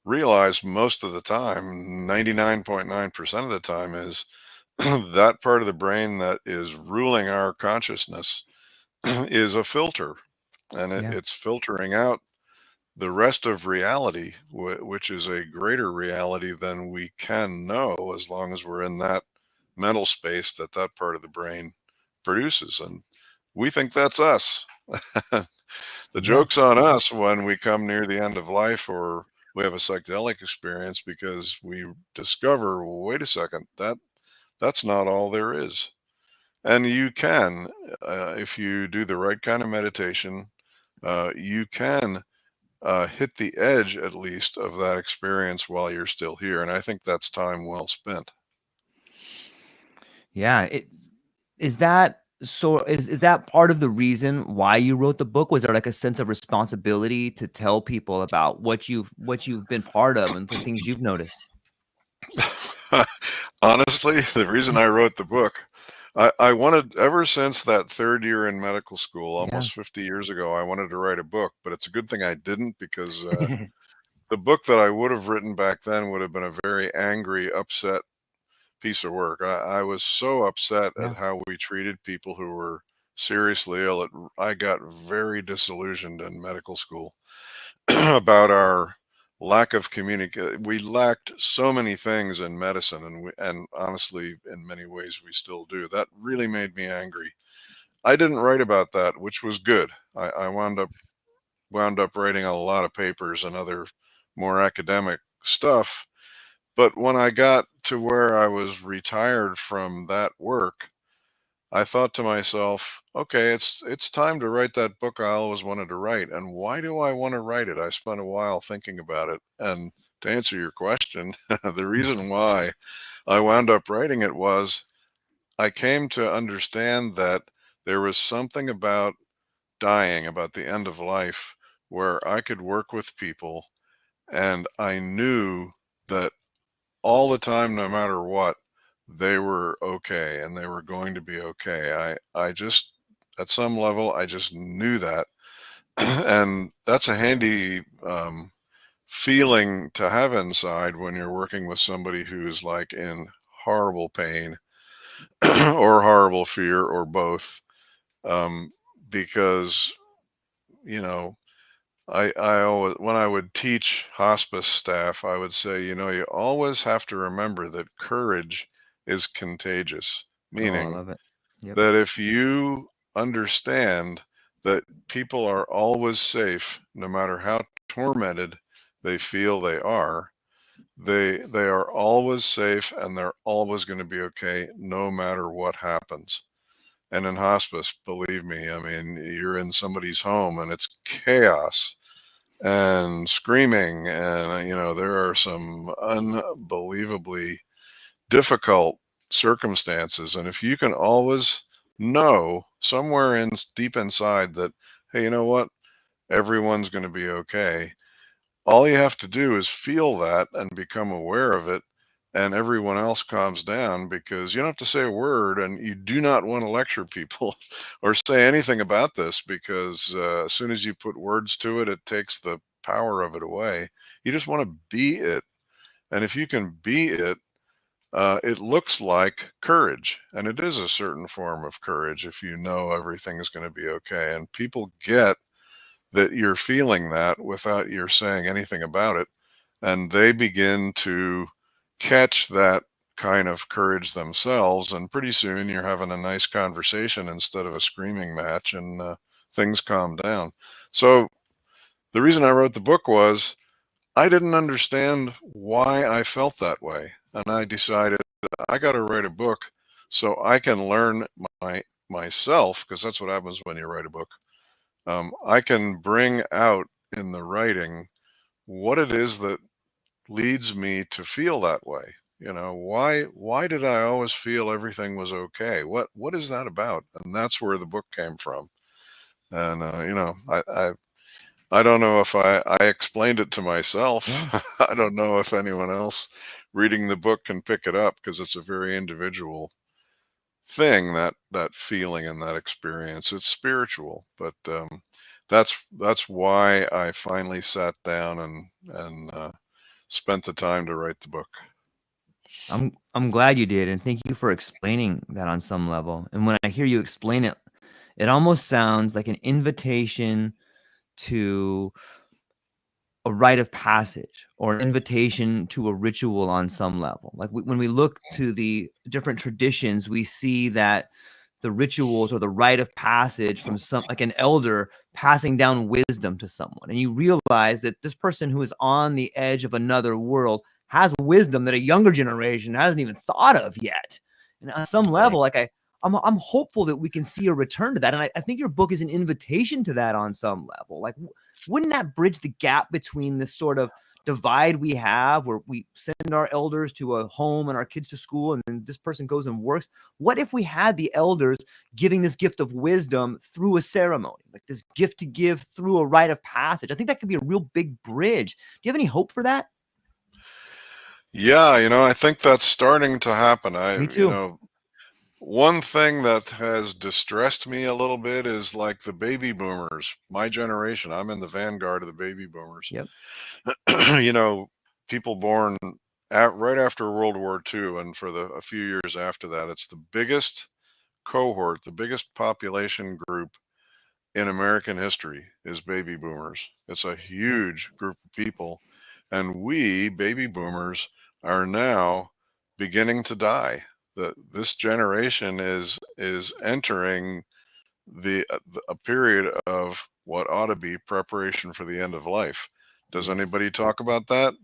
[SPEAKER 2] realize most of the time, 99.9% of the time, is that part of the brain that is ruling our consciousness is a filter, and
[SPEAKER 1] Yeah.
[SPEAKER 2] it's filtering out the rest of reality, which is a greater reality than we can know as long as we're in that mental space that part of the brain produces. And we think that's us. The
[SPEAKER 1] Yeah.
[SPEAKER 2] joke's on us when we come near the end of life or we have a psychedelic experience because we discover, wait a second, that's not all there is. And you can, if you do the right kind of meditation, you can hit the edge at least of that experience while you're still here. And I think that's time well spent.
[SPEAKER 1] Yeah. Is that part of the reason why you wrote the book? Was there like a sense of responsibility to tell people about what you've been part of and the things you've noticed?
[SPEAKER 2] Honestly, the reason I wrote the book, I wanted, ever since that third year in medical school,
[SPEAKER 1] Yeah.
[SPEAKER 2] almost 50 years ago, I wanted to write a book, but it's a good thing I didn't because the book that I would have written back then would have been a very angry, upset piece of work. I was so upset at
[SPEAKER 1] Yeah.
[SPEAKER 2] how we treated people who were seriously ill. I got very disillusioned in medical school about our lack of communication. We lacked so many things in medicine, and honestly, in many ways, we still do. That really made me angry. I didn't write about that, which was good. I wound up writing a lot of papers and other more academic stuff. But when I got to where I was retired from that work, I thought to myself, okay, it's time to write that book I always wanted to write. And why do I want to write it? I spent a while thinking about it. And to answer your question, the reason why I wound up writing it was I came to understand that there was something about dying, about the end of life, where I could work with people and I knew that all the time, no matter what, they were okay and they were going to be okay. I just, at some level, I just knew that. And that's a handy feeling to have inside when you're working with somebody who's like in horrible pain or horrible fear or both. Um, because, you know, I always, when I would teach hospice staff, I would say, you always have to remember that courage is contagious,
[SPEAKER 1] Oh, I
[SPEAKER 2] meaning
[SPEAKER 1] love it. Yep.
[SPEAKER 2] that if you understand that people are always safe, no matter how tormented they feel they are, they are always safe and they're always going to be okay no matter what happens. And in hospice, believe me, I mean, you're in somebody's home and it's chaos and screaming, and there are some unbelievably difficult circumstances. And if you can always know somewhere in deep inside that, hey, you know what, everyone's going to be okay, all you have to do is feel that and become aware of it, and everyone else calms down, because you don't have to say a word, and you do not want to lecture people or say anything about this, because as soon as you put words to it, it takes the power of it away. You just want to be it. And if you can be it, it looks like courage, and it is a certain form of courage if you know everything is going to be okay. And people get that you're feeling that without your saying anything about it, and they begin to catch that kind of courage themselves. And pretty soon you're having a nice conversation instead of a screaming match, and things calm down. So the reason I wrote the book was I didn't understand why I felt that way, and I decided I got to write a book so I can learn myself, because that's what happens when you write a book. I can bring out in the writing what it is that leads me to feel that way. Why did I always feel everything was okay? What is that about? And that's where the book came from. And I don't know if I explained it to myself.
[SPEAKER 1] Yeah.
[SPEAKER 2] I don't know if anyone else reading the book can pick it up, because it's a very individual thing, that feeling and that experience. It's spiritual, but that's why I finally sat down and spent the time to write the book.
[SPEAKER 1] I'm glad you did, and thank you for explaining that on some level. And when I hear you explain it, it almost sounds like an invitation to a rite of passage or an invitation to a ritual on some level. Like when we look to the different traditions, we see that the rituals or the rite of passage from some, like an elder passing down wisdom to someone. And you realize that this person who is on the edge of another world has wisdom that a younger generation hasn't even thought of yet. And on some
[SPEAKER 2] Right.
[SPEAKER 1] level, I'm hopeful that we can see a return to that. And I think your book is an invitation to that on some level. Like, wouldn't that bridge the gap between this sort of divide we have where we send our elders to a home and our kids to school and then this person goes and works? What if we had the elders giving this gift of wisdom through a ceremony, like this gift to give through a rite of passage? I think that could be a real big bridge. Do you have any hope for that?
[SPEAKER 2] Yeah, I think that's starting to happen.
[SPEAKER 1] Me too.
[SPEAKER 2] One thing that has distressed me a little bit is like the baby boomers, my generation. I'm in the vanguard of the baby boomers.
[SPEAKER 1] Yep.
[SPEAKER 2] you know, People born right after World War II, and for a few years after that, it's the biggest cohort, the biggest population group in American history is baby boomers. It's a huge group of people, and we baby boomers are now beginning to die. This generation is entering a period of what ought to be preparation for the end of life. Does
[SPEAKER 1] Yes.
[SPEAKER 2] anybody talk about that?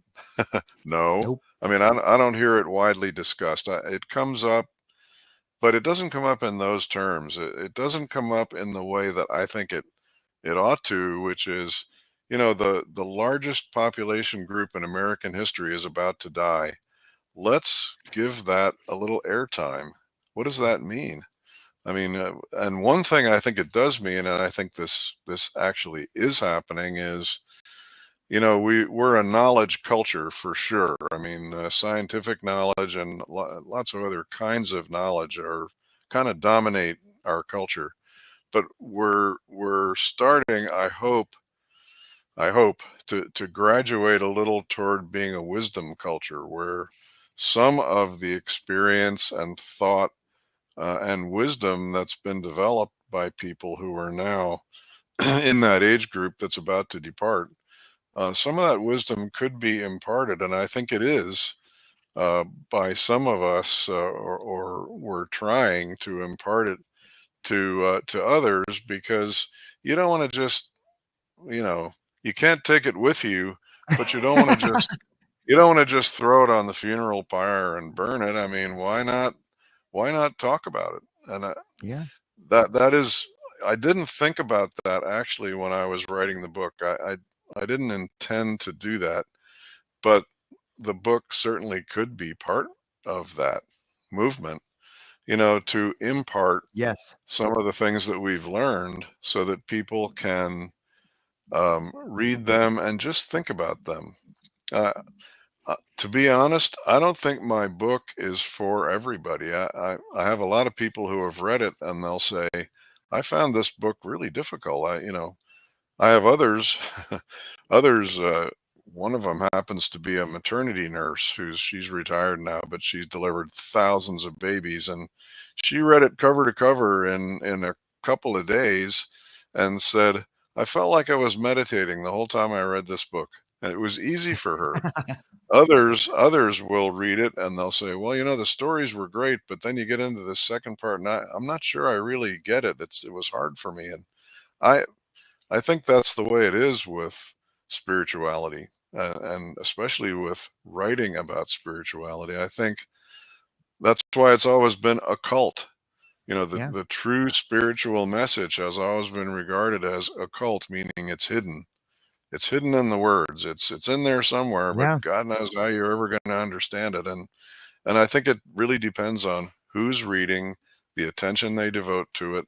[SPEAKER 2] No.
[SPEAKER 1] Nope.
[SPEAKER 2] I mean, I don't hear it widely discussed. It comes up, but it doesn't come up in those terms. It doesn't come up in the way that I think it ought to, which is, the largest population group in American history is about to die. Let's give that a little airtime. What does that mean? I mean, and one thing I think it does mean, and I think this actually is happening, is we're a knowledge culture for sure. I mean, scientific knowledge and lots of other kinds of knowledge are kind of dominate our culture. But we're starting, I hope, I hope, to graduate a little toward being a wisdom culture where some of the experience and thought and wisdom that's been developed by people who are now in that age group that's about to depart, some of that wisdom could be imparted, and I think it is by some of us, or we're trying to impart it to others, because you don't want to just, you know, you can't take it with you, but you don't want to just throw it on the funeral pyre and burn it. I mean, why not talk about it? And
[SPEAKER 1] Yeah.
[SPEAKER 2] that is, I didn't think about that actually when I was writing the book. I didn't intend to do that, but the book certainly could be part of that movement, to impart
[SPEAKER 1] Yes.
[SPEAKER 2] some of the things that we've learned so that people can read them and just think about them. Uh, to be honest, I don't think my book is for everybody. I have a lot of people who have read it and they'll say, I found this book really difficult. I have others, others, one of them happens to be a maternity nurse she's retired now, but she's delivered thousands of babies, and she read it cover to cover in a couple of days and said, I felt like I was meditating the whole time I read this book. And it was easy for her. Others will read it and they'll say, well, the stories were great, but then you get into the second part and I'm not sure I really get it. It was hard for me. And I I think that's the way it is with spirituality, and especially with writing about spirituality. I think that's why it's always been a cult.
[SPEAKER 1] Yeah.
[SPEAKER 2] The true spiritual message has always been regarded as occult, meaning it's hidden. It's hidden in the words. It's in there somewhere, but
[SPEAKER 1] Yeah.
[SPEAKER 2] God knows how you're ever going to understand it. And I think it really depends on who's reading, the attention they devote to it,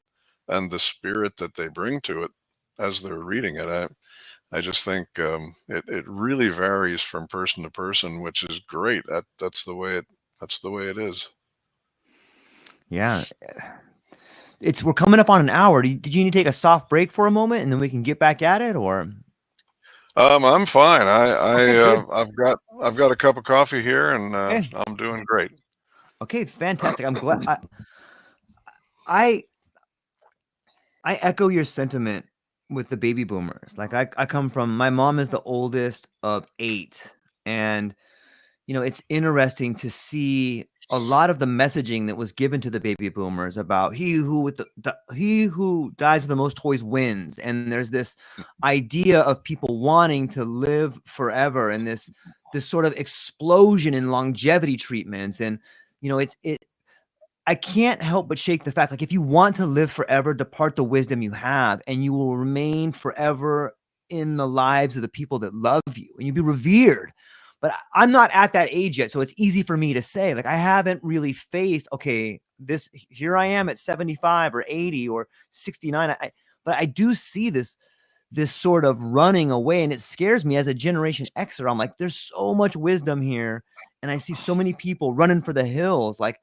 [SPEAKER 2] and the spirit that they bring to it as they're reading it. I just think it really varies from person to person, which is great. That's the way it is.
[SPEAKER 1] Yeah. We're coming up on an hour. Did you need to take a soft break for a moment and then we can get back at it, or?
[SPEAKER 2] I'm fine.
[SPEAKER 1] Okay, good.
[SPEAKER 2] I've got a cup of coffee here, and
[SPEAKER 1] Okay.
[SPEAKER 2] I'm doing great.
[SPEAKER 1] Okay, fantastic. I'm glad I I echo your sentiment with the baby boomers. Like I come from, my mom is the oldest of 8, and it's interesting to see a lot of the messaging that was given to the baby boomers about he who dies with the most toys wins, and there's this idea of people wanting to live forever, and this sort of explosion in longevity treatments, and it I can't help but shake the fact, like, if you want to live forever, depart the wisdom you have, and you will remain forever in the lives of the people that love you, and you'll be revered. But I'm not at that age yet, so it's easy for me to say. Like, I haven't really faced, okay, here I am at 75 or 80 or 69. But I do see this sort of running away, and it scares me as a Generation Xer. I'm like, there's so much wisdom here, and I see so many people running for the hills. Like,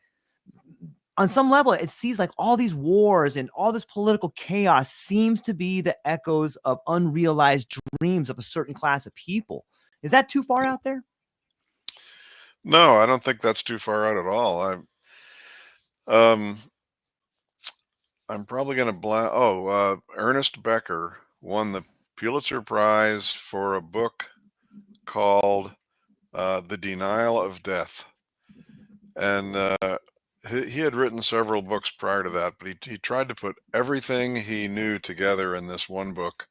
[SPEAKER 1] on some level, it sees like all these wars and all this political chaos seems to be the echoes of unrealized dreams of a certain class of people. Is that too far out there?
[SPEAKER 2] No, I don't think that's too far out at all. Um, I'm probably going to Ernest Becker won the Pulitzer Prize for a book called The Denial of Death. And he had written several books prior to that, but he tried to put everything he knew together in this one book.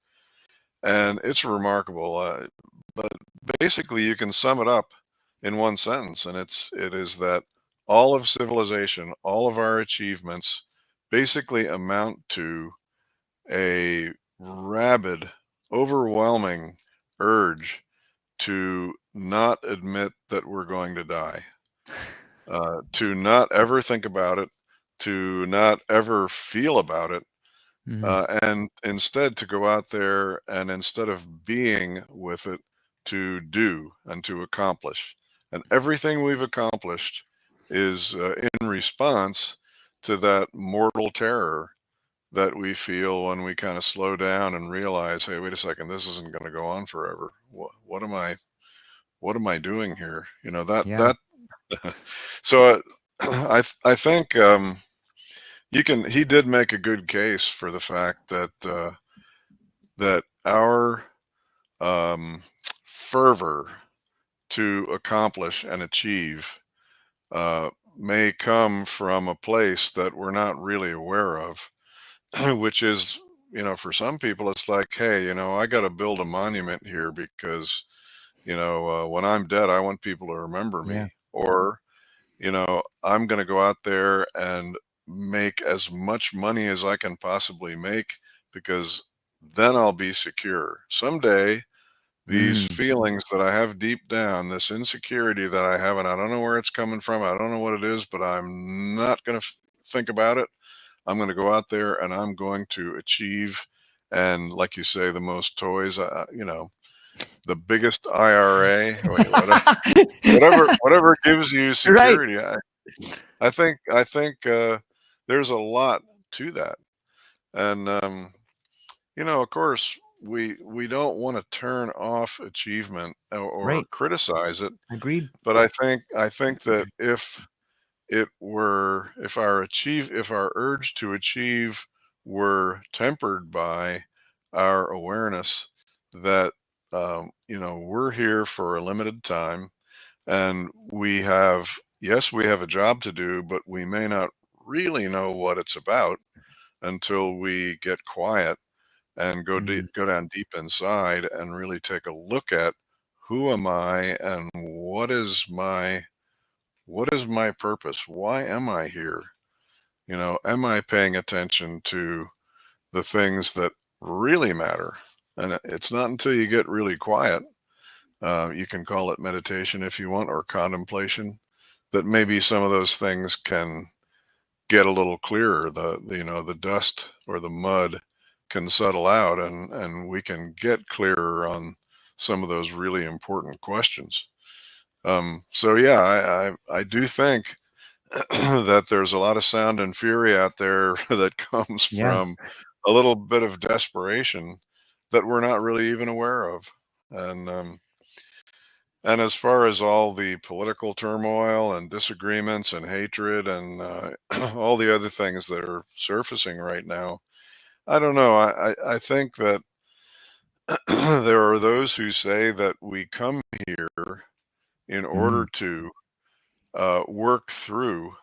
[SPEAKER 2] And it's remarkable. But basically, you can sum it up in one sentence, and it is that all of civilization, all of our achievements, basically amount to a rabid, overwhelming urge to not admit that we're going to die, to not ever think about it, to not ever feel about it,
[SPEAKER 1] Mhm.
[SPEAKER 2] and instead to go out there and instead of being with it, to do and to accomplish. And everything we've accomplished is in response to that mortal terror that we feel when we kind of slow down and realize, hey, wait a second, this isn't going to go on forever. What am I doing here?
[SPEAKER 1] Yeah.
[SPEAKER 2] That so I think he did make a good case for the fact that our um, fervor to accomplish and achieve uh, may come from a place that we're not really aware of, which is, for some people, it's like, hey, I got to build a monument here because, when I'm dead, I want people to remember
[SPEAKER 1] Yeah.
[SPEAKER 2] me. Or, I'm going to go out there and make as much money as I can possibly make because then I'll be secure. Someday, these
[SPEAKER 1] Mm.
[SPEAKER 2] feelings that I have deep down, this insecurity that I have, and I don't know where it's coming from. I don't know what it is, but I'm not going to think about it. I'm going to go out there and I'm going to achieve. And like you say, the most toys, the biggest IRA, whatever gives you
[SPEAKER 1] Right.
[SPEAKER 2] security. I think there's a lot to that. And, of course, we don't want to turn off achievement or
[SPEAKER 1] Right.
[SPEAKER 2] criticize it,
[SPEAKER 1] Agreed.
[SPEAKER 2] but I think that if our urge to achieve were tempered by our awareness that we're here for a limited time, and we have a job to do, but we may not really know what it's about until we get quiet and
[SPEAKER 1] Mm.
[SPEAKER 2] go down deep inside and really take a look at who am I and what is my purpose? Why am I here? Am I paying attention to the things that really matter? And it's not until you get really quiet, you can call it meditation if you want, or contemplation, that maybe some of those things can get a little clearer. The dust or the mud can settle out, and we can get clearer on some of those really important questions. So yeah, I do think that there's a lot of sound and fury out there that comes
[SPEAKER 1] Yeah.
[SPEAKER 2] from a little bit of desperation that we're not really even aware of. And as far as all the political turmoil and disagreements and hatred and all the other things that are surfacing right now, I don't know. I think that there are those who say that we come here in order
[SPEAKER 1] Mm.
[SPEAKER 2] to work through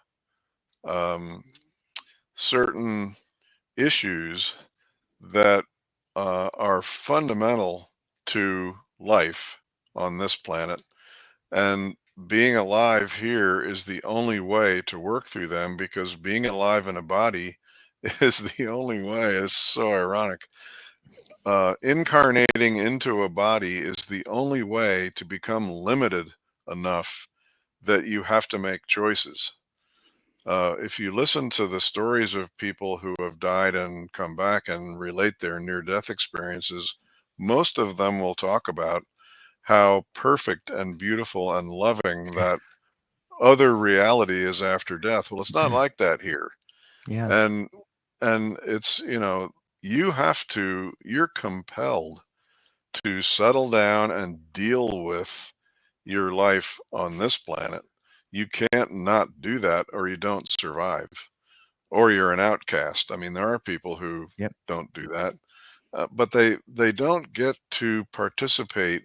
[SPEAKER 2] um, certain issues that are fundamental to life on this planet. And being alive here is the only way to work through them because being alive in a body is the only way. It's so ironic. Incarnating into a body is the only way to become limited enough that you have to make choices. If you listen to the stories of people who have died and come back and relate their near death experiences, most of them will talk about how perfect and beautiful and loving that other reality is after death. Well, it's not like that here.
[SPEAKER 1] Yeah.
[SPEAKER 2] And it's, you're compelled to settle down and deal with your life on this planet. You can't not do that or you don't survive, or you're an outcast. I mean, there are people who
[SPEAKER 1] Yep.
[SPEAKER 2] don't do that, but they don't get to participate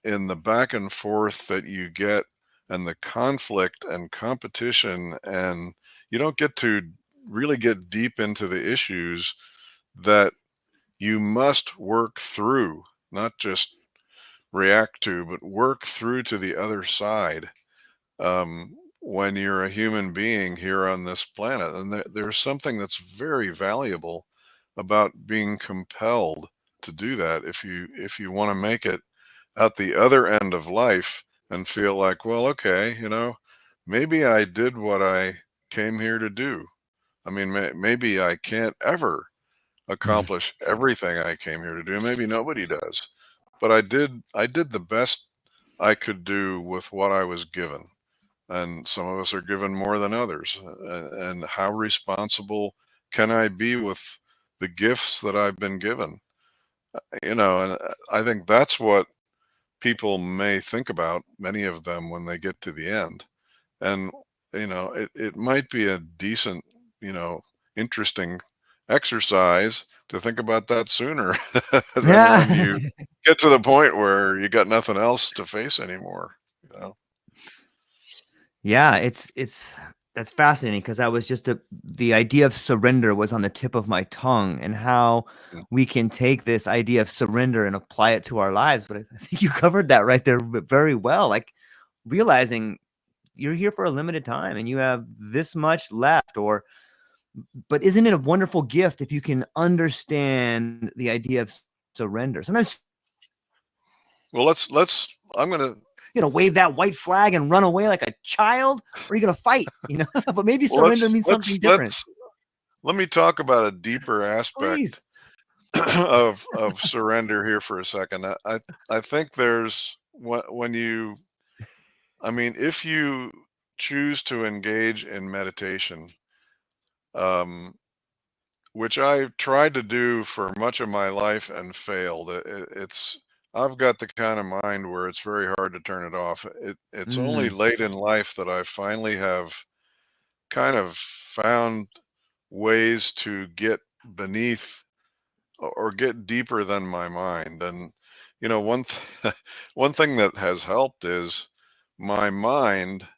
[SPEAKER 2] in the back and forth that you get and the conflict and competition, and you don't get to really get deep into the issues that you must work through, not just react to, but work through to the other side, when you're a human being here on this planet. And there's something that's very valuable about being compelled to do that if you want to make it at the other end of life and feel like, well, okay, maybe I did what I came here to do. I mean, maybe I can't ever
[SPEAKER 1] Mm.
[SPEAKER 2] accomplish everything I came here to do. Maybe nobody does, but I did the best I could do with what I was given. And some of us are given more than others. And how responsible can I be with the gifts that I've been given? And I think that's what people may think about, many of them, when they get to the end. And, it might be a decent, you know, interesting exercise to think about that sooner than when
[SPEAKER 1] Yeah.
[SPEAKER 2] you get to the point where you got nothing else to face anymore, you know?
[SPEAKER 1] Yeah, it's that's fascinating because I was just the idea of surrender was on the tip of my tongue and how
[SPEAKER 2] Mm.
[SPEAKER 1] we can take this idea of surrender and apply it to our lives. But I think you covered that right there very well. Like realizing you're here for a limited time and you have this much left, or but isn't it a wonderful gift if you can understand the idea of surrender? Sometimes
[SPEAKER 2] Well, I'm going to,
[SPEAKER 1] you're gonna wave that white flag and run away like a child, or you're gonna fight, but maybe
[SPEAKER 2] well,
[SPEAKER 1] surrender means something different.
[SPEAKER 2] let me talk about a deeper
[SPEAKER 1] Please.
[SPEAKER 2] aspect of surrender here for a second. I think there's when you, I mean, if you choose to engage in meditation, um, which I tried to do for much of my life and failed. I've got the kind of mind where it's very hard to turn it off. It's only
[SPEAKER 1] Mm,
[SPEAKER 2] late in life that I finally have kind of found ways to get beneath or get deeper than my mind. And one thing that has helped is my mind,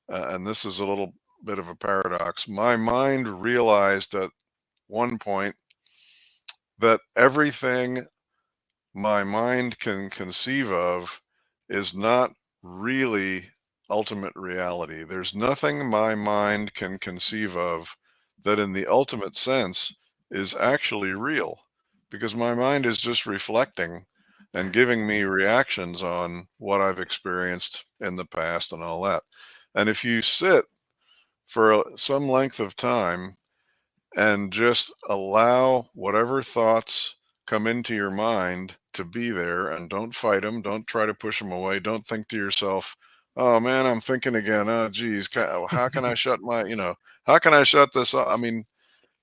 [SPEAKER 2] and this is a little bit of a paradox. My mind realized at one point that everything my mind can conceive of is not really ultimate reality. There's nothing my mind can conceive of that, in the ultimate sense, is actually real, because my mind is just reflecting and giving me reactions on what I've experienced in the past and all that. And if you sit for some length of time and just allow whatever thoughts come into your mind to be there, and don't fight them, don't try to push them away, don't think to yourself, oh man, I'm thinking again, oh geez, how can I shut how can I shut this off? I mean,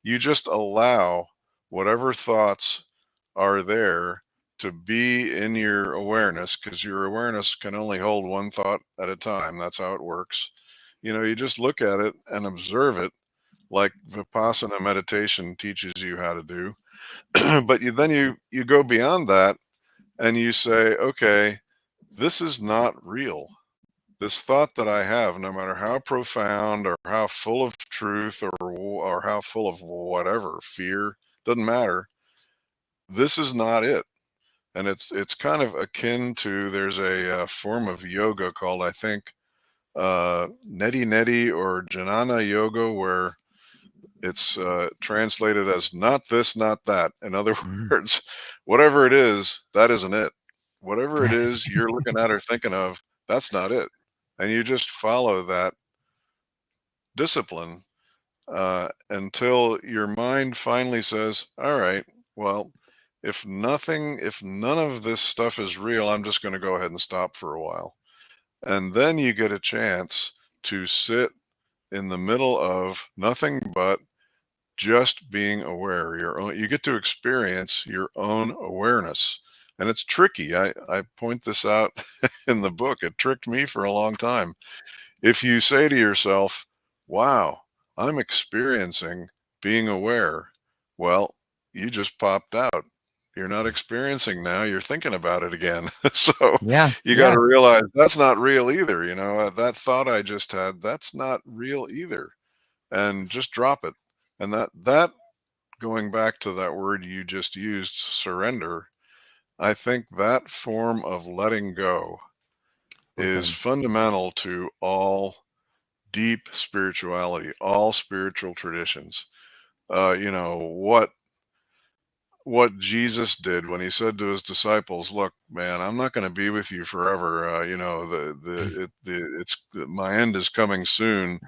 [SPEAKER 2] you just allow whatever thoughts are there to be in your awareness, because your awareness can only hold one thought at a time. That's how it works. You just look at it and observe it, like Vipassana meditation teaches you how to do. But then you go beyond that and you say, okay, this is not real. This thought that I have, no matter how profound or how full of truth, or how full of whatever fear, doesn't matter. This is not it. And it's kind of akin to, there's a form of yoga called, I think, neti neti or jnana yoga, where it's translated as not this, not that. In other
[SPEAKER 1] mm.
[SPEAKER 2] words, whatever it is, that isn't it. Whatever it is you're looking at or thinking of, that's not it. And you just follow that discipline until your mind finally says, all right, well, if none of this stuff is real, I'm just going to go ahead and stop for a while. And then you get a chance to sit in the middle of nothing but just being aware. You get to experience your own awareness. And it's tricky. I point this out in the book. It tricked me for a long time. If you say to yourself, wow, I'm experiencing being aware, well, you just popped out. You're not experiencing now, you're thinking about it again. So
[SPEAKER 1] Yeah,
[SPEAKER 2] you got
[SPEAKER 1] yeah.
[SPEAKER 2] to realize that's not real either. That thought I just had, that's not real either. And just drop it. And that going back to that word you just used, surrender, I think that form of letting go is
[SPEAKER 1] Awesome.
[SPEAKER 2] fundamental to all deep spirituality, all spiritual traditions. What Jesus did when he said to his disciples, "Look, man, I'm not going to be with you forever. My end is coming soon.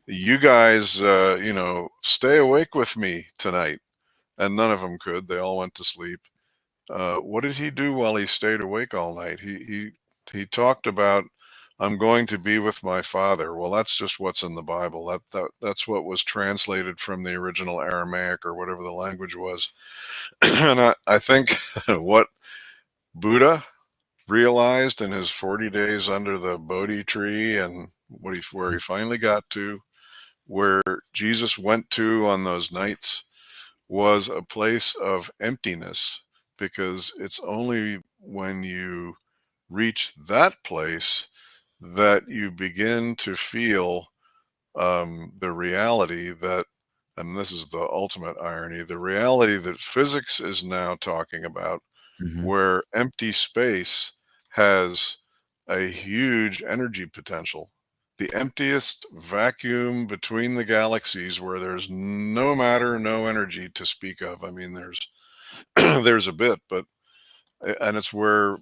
[SPEAKER 2] You guys, stay awake with me tonight." And none of them could. They all went to sleep. What did he do while he stayed awake all night? He talked about I'm going to be with my Father. Well, that's just what's in the Bible. That's what was translated from the original Aramaic or whatever the language was. And I think what Buddha realized in his 40 days under the Bodhi tree, and where he finally got to, where Jesus went to on those nights, was a place of emptiness, because it's only when you reach that place that you begin to feel the reality that, and this is the ultimate irony, the reality that physics is now talking about,
[SPEAKER 1] Mm-hmm.
[SPEAKER 2] where empty space has a huge energy potential. The emptiest vacuum between the galaxies, where there's no matter, no energy to speak of. I mean, there's there's a bit, but and it's where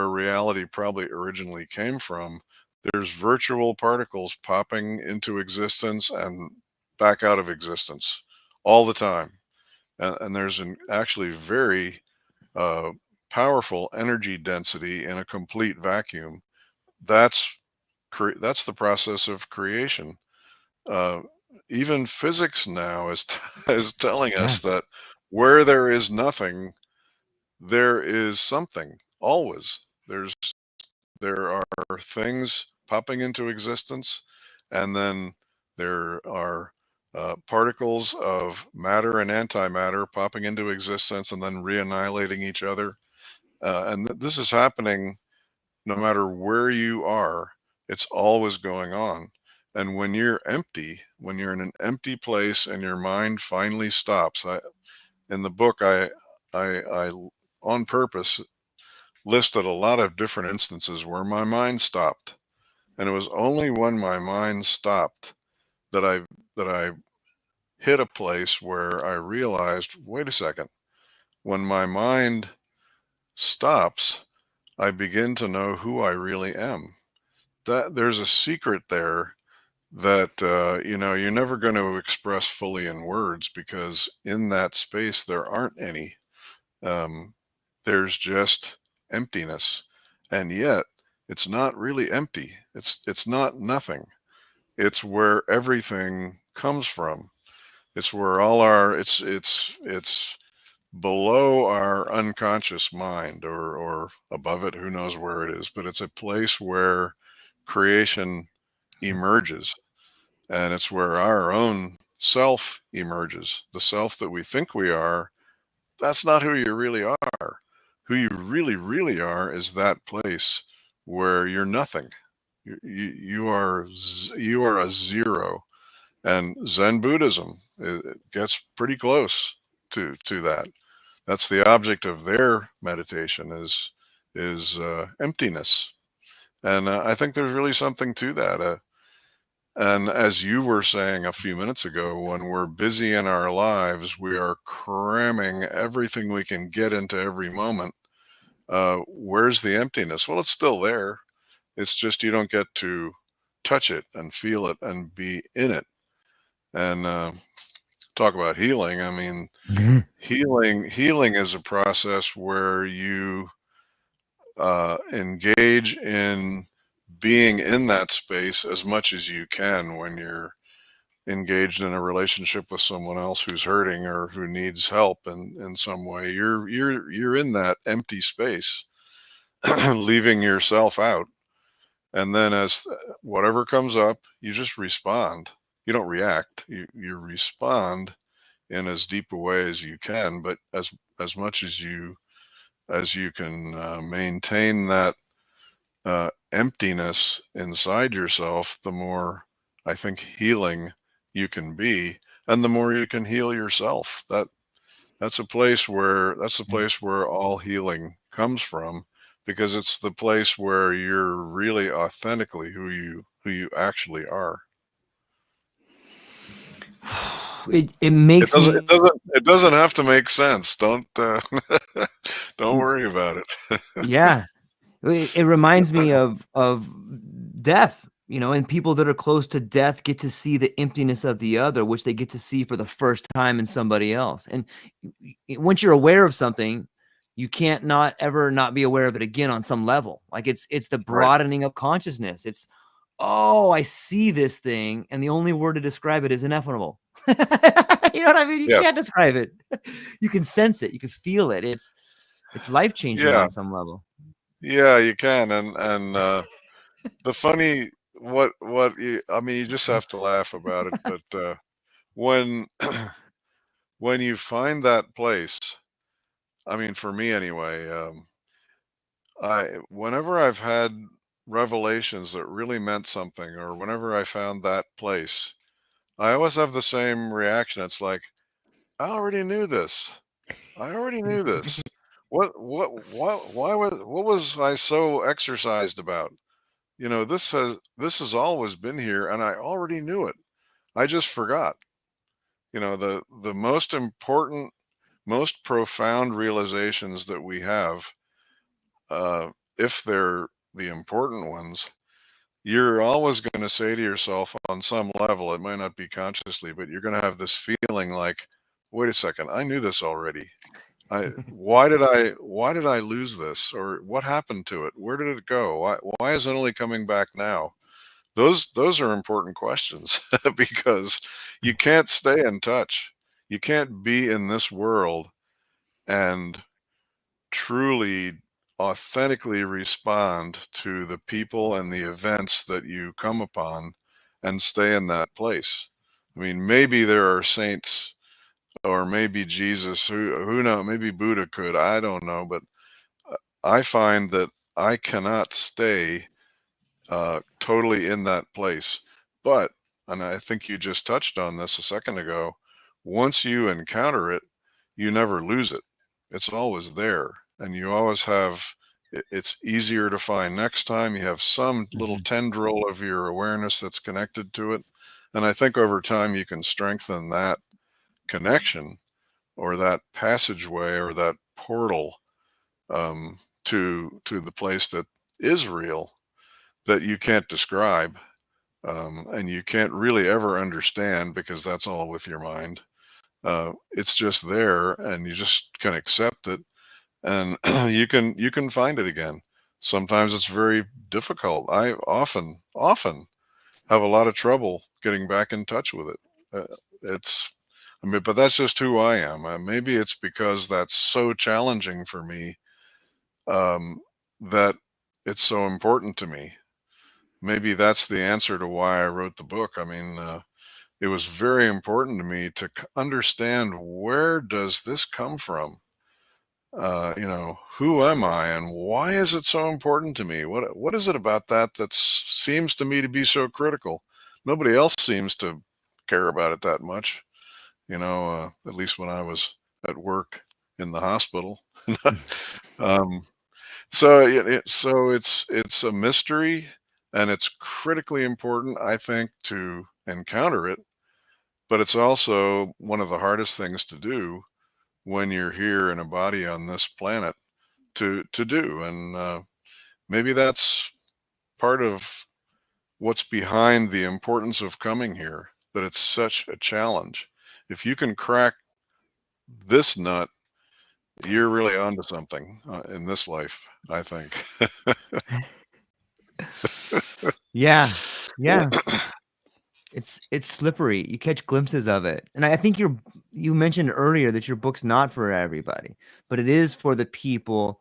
[SPEAKER 2] reality probably originally came from. There's virtual particles popping into existence and back out of existence all the time, and there's an actually very uh, powerful energy density in a complete vacuum. That's that's the process of creation. Uh, Even physics now is is telling
[SPEAKER 1] Yeah.
[SPEAKER 2] us that where there is nothing, there is something always. There are things popping into existence, and then there are particles of matter and antimatter popping into existence and then re-annihilating each other. And this is happening no matter where you are. It's always going on. And when you're empty, when you're in an empty place and your mind finally stops, in the book, I on purpose listed a lot of different instances where my mind stopped. And it was only when my mind stopped that I hit a place where I realized, wait a second, when my mind stops, I begin to know who I really am. That there's a secret there that you're never going to express fully in words, because in that space there aren't any. Um, there's just emptiness, and yet it's not really empty. It's not nothing. It's where everything comes from. It's where all our it's below our unconscious mind, or above it, who knows where it is, but it's a place where creation emerges, and it's where our own self emerges. The self that we think we are, that's not who you really are. Who you really are is that place where you're nothing. You are a zero. And Zen Buddhism, it gets pretty close to that. That's the object of their meditation, is emptiness. And I think there's really something to that. And as you were saying a few minutes ago, when we're busy in our lives, we are cramming everything we can get into every moment. Where's the emptiness? Well, it's still there. It's just you don't get to touch it and feel it and be in it. And talk about healing. I mean, healing is a process where you engage in being in that space as much as you can when you're engaged in a relationship with someone else who's hurting or who needs help in some way. You're in that empty space, leaving yourself out. And then as whatever comes up, you just respond. You don't react. You respond in as deep a way as you can, but as much as you can maintain that emptiness inside yourself, the more I think healing you can be, and the more you can heal yourself. That's the place where all healing comes from, because it's the place where you're really authentically who you actually are.
[SPEAKER 1] It makes me
[SPEAKER 2] It doesn't have to make sense. Don't don't
[SPEAKER 1] mm,
[SPEAKER 2] worry about it.
[SPEAKER 1] yeah. It reminds me of death, and people that are close to death get to see the emptiness of the other, which they get to see for the first time in somebody else. And once you're aware of something, you can't not ever not be aware of it again on some level. Like it's the
[SPEAKER 2] Right.
[SPEAKER 1] broadening of consciousness. It's, oh, I see this thing, and the only word to describe it is ineffable. You know what I mean? You
[SPEAKER 2] Yes.
[SPEAKER 1] can't describe it. You can sense it. You can feel it. It's life changing
[SPEAKER 2] Yeah.
[SPEAKER 1] on some level.
[SPEAKER 2] Yeah, you can. The funny what you I mean, you just have to laugh about it, but when when you find that place, I mean, for me anyway, I whenever I've had revelations that really meant something, or whenever I found that place, I always have the same reaction. It's like, I already knew this. I already knew this. What was I so exercised about? You know, this has always been here, and I already knew it. I just forgot. You know, the most important, most profound realizations that we have, if they're the important ones, you're always going to say to yourself on some level, it might not be consciously, but you're going to have this feeling like, wait a second, I knew this already. Why did I lose this, or what happened to it? Where did it go? Why is it only coming back now? Those are important questions because you can't stay in touch. You can't be in this world and truly authentically respond to the people and the events that you come upon and stay in that place. I mean, maybe there are saints, or maybe Jesus, who know, maybe Buddha could, I don't know, but I find that I cannot stay totally in that place. But, and I think you just touched on this a second ago, once you encounter it, you never lose it. It's always there. And you always have, it's easier to find next time. You have some little
[SPEAKER 1] Mhm.
[SPEAKER 2] tendril of your awareness that's connected to it. And I think over time you can strengthen that connection, or that passageway, or that portal, to the place that is real, that you can't describe, and you can't really ever understand, because that's all with your mind. It's just there, and you just can accept it, and you can find it again. Sometimes it's very difficult. I often have a lot of trouble getting back in touch with it. It's I mean, but that's just who I am. Maybe it's because that's so challenging for me, um, that it's so important to me. Maybe that's the answer to why I wrote the book. I mean, it was very important to me to understand, where does this come from? Who am I, and why is it so important to me? What is it about that seems to me to be so critical? Nobody else seems to care about it that much. At least when I was at work in the hospital. um, so it's a mystery, and it's critically important, I think, to encounter it. But it's also one of the hardest things to do when you're here in a body on this planet, to do. And maybe that's part of what's behind the importance of coming here. That it's such a challenge. If you can crack this nut, you're really onto something in this life, I think.
[SPEAKER 1] Yeah. Yeah. It's slippery. You catch glimpses of it. And I think you mentioned earlier that your book's not for everybody, but it is for the people.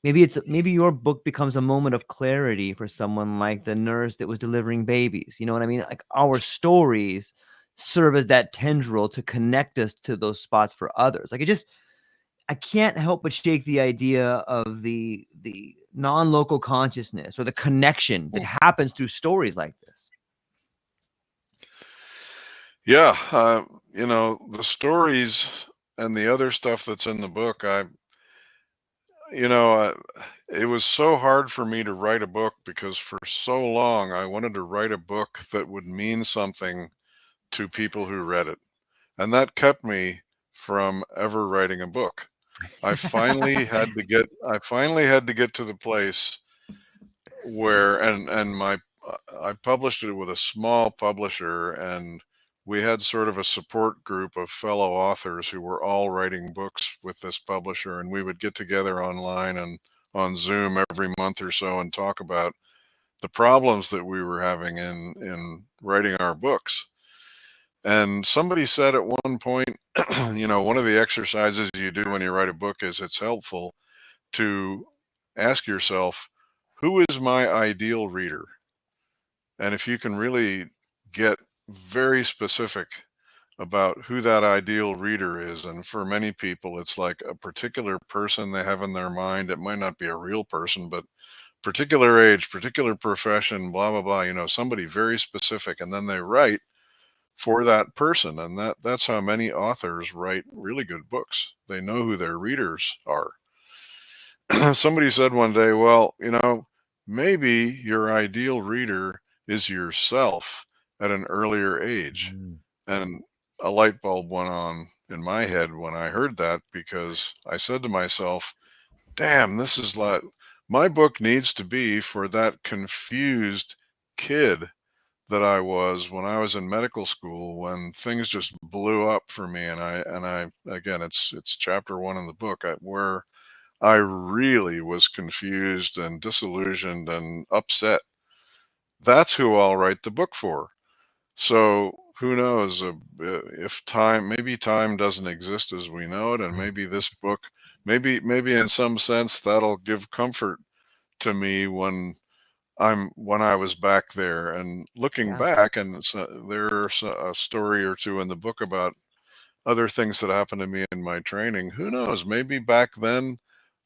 [SPEAKER 1] Maybe your book becomes a moment of clarity for someone like the nurse that was delivering babies. You know what I mean? Like, our stories serve as that tendril to connect us to those spots for others. Like, I can't help but shake the idea of the non-local consciousness, or the connection that happens through stories like this.
[SPEAKER 2] Yeah, the stories and the other stuff that's in the book, you know, uh, it was so hard for me to write a book, because for so long I wanted to write a book that would mean something to people who read it. And that kept me from ever writing a book. I finally had to get to the place where, and I published it with a small publisher, and we had sort of a support group of fellow authors who were all writing books with this publisher, and we would get together online and on Zoom every month or so and talk about the problems that we were having in writing our books. And somebody said at one point, one of the exercises you do when you write a book is it's helpful to ask yourself, who is my ideal reader? And if you can really get very specific about who that ideal reader is, and for many people, it's like a particular person they have in their mind. It might not be a real person, but particular age, particular profession, blah, blah, blah, somebody very specific. And then they write for that person. And that's how many authors write really good books. They know who their readers are. Somebody said one day, well, maybe your ideal reader is yourself at an earlier age.
[SPEAKER 1] Mm.
[SPEAKER 2] And a light bulb went on in my head when I heard that, because I said to myself, damn, this is like my book needs to be for that confused kid that I was when I was in medical school, when things just blew up for me. And I again, it's chapter 1 in the book, where I really was confused and disillusioned and upset. That's who I'll write the book for. So who knows, if maybe time doesn't exist as we know it, and maybe this book, maybe in some sense that'll give comfort to me when I was back there and looking
[SPEAKER 1] Yeah.
[SPEAKER 2] back. And there's a story or two in the book about other things that happened to me in my training. Who knows? Maybe back then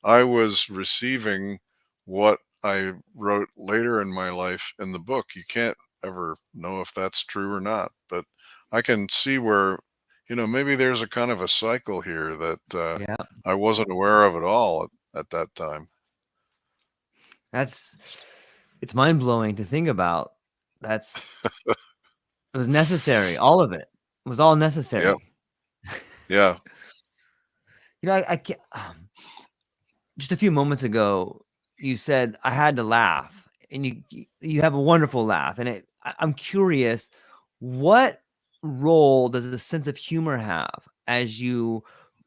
[SPEAKER 2] I was receiving what I wrote later in my life in the book. You can't ever know if that's true or not, but I can see where, maybe there's a kind of a cycle here that
[SPEAKER 1] Yeah.
[SPEAKER 2] I wasn't aware of at all at that time.
[SPEAKER 1] It's mind blowing to think about. It was necessary. All of it was all
[SPEAKER 2] Yep.
[SPEAKER 1] necessary.
[SPEAKER 2] Yeah.
[SPEAKER 1] I can't. Just a few moments ago, you said I had to laugh, and you have a wonderful laugh, and I'm curious, what role does a sense of humor have as you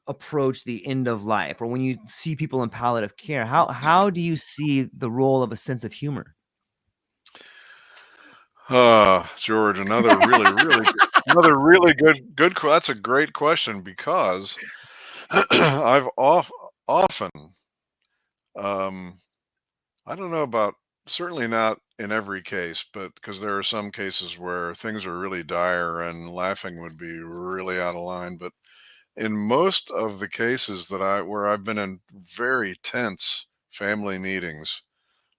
[SPEAKER 1] approach the end of life, or when you see people in palliative care? How do you see the role of a sense of humor?
[SPEAKER 2] George, another really good. That's a great question, because I've often, um, I don't know about, certainly not in every case, but because there are some cases where things are really dire and laughing would be really out of line. But in most of the cases where I've been in very tense family meetings,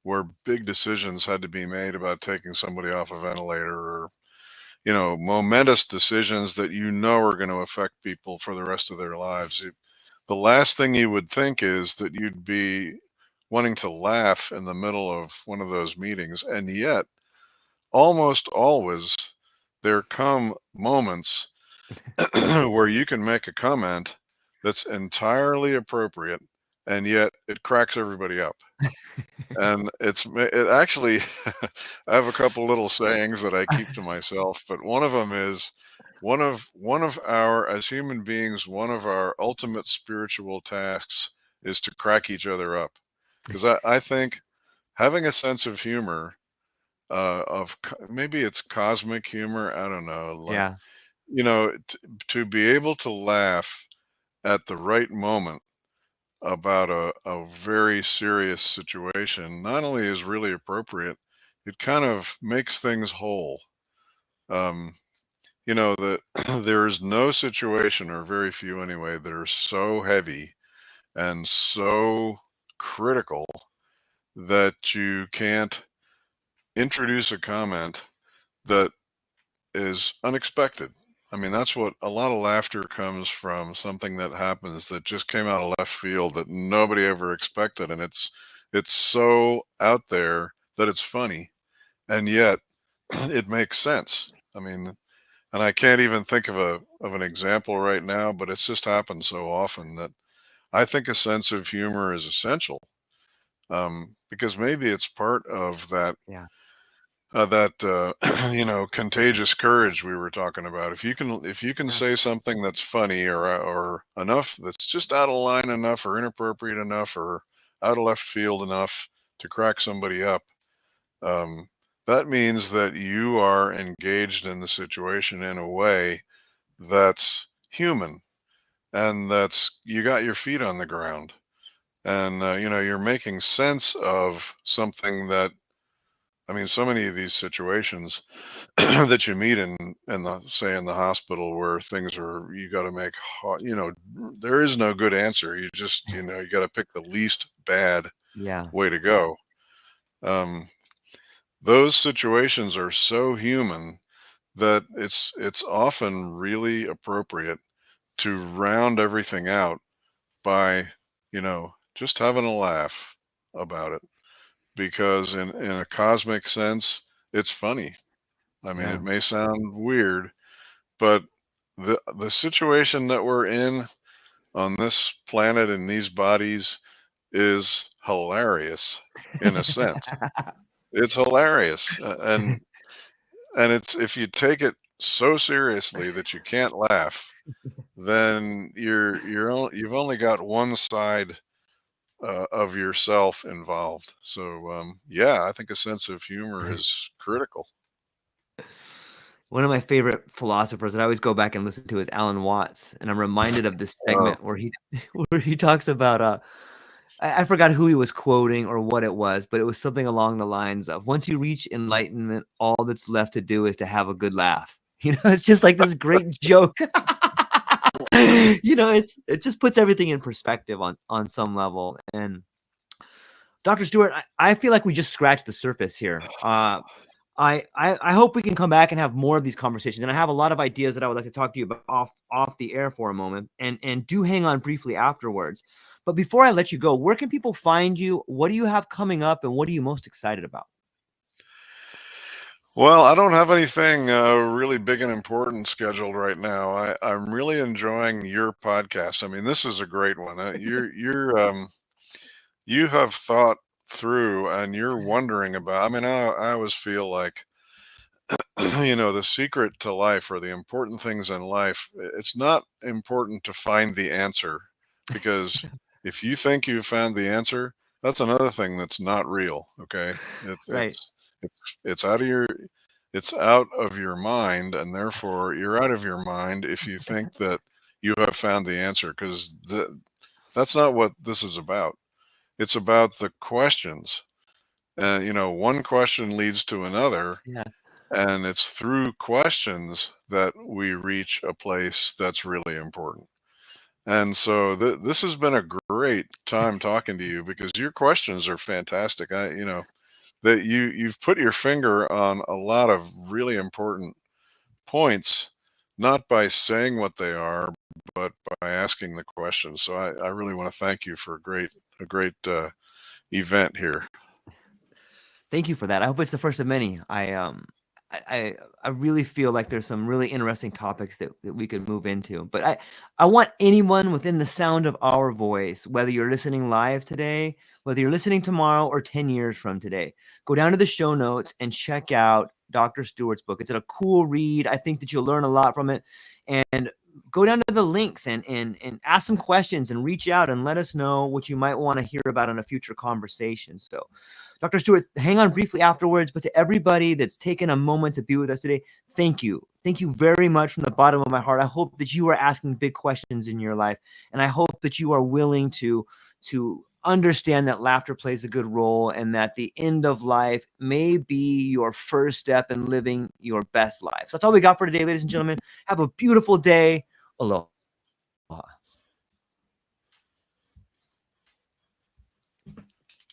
[SPEAKER 2] where big decisions had to be made about taking somebody off a ventilator, or momentous decisions that are going to affect people for the rest of their lives. The last thing you would think is that you'd be wanting to laugh in the middle of one of those meetings. And yet, almost always, there come moments where you can make a comment that's entirely appropriate, and yet it cracks everybody up. And it actually, I have a couple little sayings that I keep to myself, but one of them is, one of our, as human beings, one of our ultimate spiritual tasks is to crack each other up. Because I think having a sense of humor, maybe it's cosmic humor, I don't know, like,
[SPEAKER 1] Yeah.
[SPEAKER 2] to be able to laugh at the right moment about a very serious situation, not only is really appropriate, it kind of makes things whole. Um, that there is no situation, or very few anyway, that are so heavy and so critical that you can't introduce a comment that is unexpected. I mean, that's what a lot of laughter comes from, something that happens that just came out of left field that nobody ever expected. And it's so out there that it's funny, and yet it makes sense. I mean, and I can't even think of an example right now, but it's just happened so often that I think a sense of humor is essential, because maybe it's part of that
[SPEAKER 1] Yeah.
[SPEAKER 2] contagious courage we were talking about. If you can
[SPEAKER 1] Yeah.
[SPEAKER 2] say something that's funny or enough that's just out of line enough or inappropriate enough or out of left field enough to crack somebody up, um, that means that you are engaged in the situation in a way that's human, and that's you got your feet on the ground, and you're making sense of something that, I mean, so many of these situations that you meet in the, say, in the hospital, where things are, you got to make there is no good answer. You just, you got to pick the least bad
[SPEAKER 1] Yeah.
[SPEAKER 2] way to go. um, those situations are so human that it's often really appropriate to round everything out by, just having a laugh about it, because in a cosmic sense, it's funny. I mean,
[SPEAKER 1] Yeah.
[SPEAKER 2] it may sound weird, but the situation that we're in on this planet in these bodies is hilarious in a sense. It's hilarious, and it's, if you take it so seriously that you can't laugh, then you've only got one side of yourself involved. So yeah, I think a sense of humor is critical.
[SPEAKER 1] One of my favorite philosophers that I always go back and listen to is Alan Watts, and I'm reminded of this
[SPEAKER 2] Oh,
[SPEAKER 1] segment where he where he talks about I forgot who he was quoting or what it was, but it was something along the lines of, once you reach enlightenment, all that's left to do is to have a good laugh. It's just like this great joke. It just puts everything in perspective on some level. And Dr. Stewart, I feel like we just scratched the surface here. I hope we can come back and have more of these conversations. And I have a lot of ideas that I would like to talk to you about off the air for a moment, and do hang on briefly afterwards. But before I let you go, where can people find you? What do you have coming up, and what are you most excited about?
[SPEAKER 2] well, I don't have anything really big and important scheduled right now. I'm really enjoying your podcast. I mean, this is a great one. You have thought through, and you're wondering about. I mean, I always feel like, the secret to life, or the important things in life, it's not important to find the answer, because if you think you've found the answer, that's another thing that's not real. Okay. It's,
[SPEAKER 1] Right.
[SPEAKER 2] it's, it's out of your, it's out of your mind, and therefore you're out of your mind if you think that you have found the answer, because that's not what this is about. It's about the questions. One question leads to another,
[SPEAKER 1] Yeah.
[SPEAKER 2] and it's through questions that we reach a place that's really important. And so this has been a great time talking to you, because your questions are fantastic. That you've put your finger on a lot of really important points, not by saying what they are, but by asking the questions. So I really want to thank you for a great event here.
[SPEAKER 1] Thank you for that. I hope it's the first of many. I really feel like there's some really interesting topics that we could move into. But I want anyone within the sound of our voice, whether you're listening live today, whether you're listening tomorrow or 10 years from today, go down to the show notes and check out Dr. Stewart's book. It's a cool read. I think that you'll learn a lot from it. And go down to the links and ask some questions and reach out and let us know what you might want to hear about in a future conversation. So Dr. Stewart, hang on briefly afterwards, but to everybody that's taken a moment to be with us today, thank you. Thank you very much from the bottom of my heart. I hope that you are asking big questions in your life, and I hope that you are willing to understand that laughter plays a good role, and that the end of life may be your first step in living your best life. So that's all we got for today, ladies and gentlemen. Have a beautiful day. Aloha.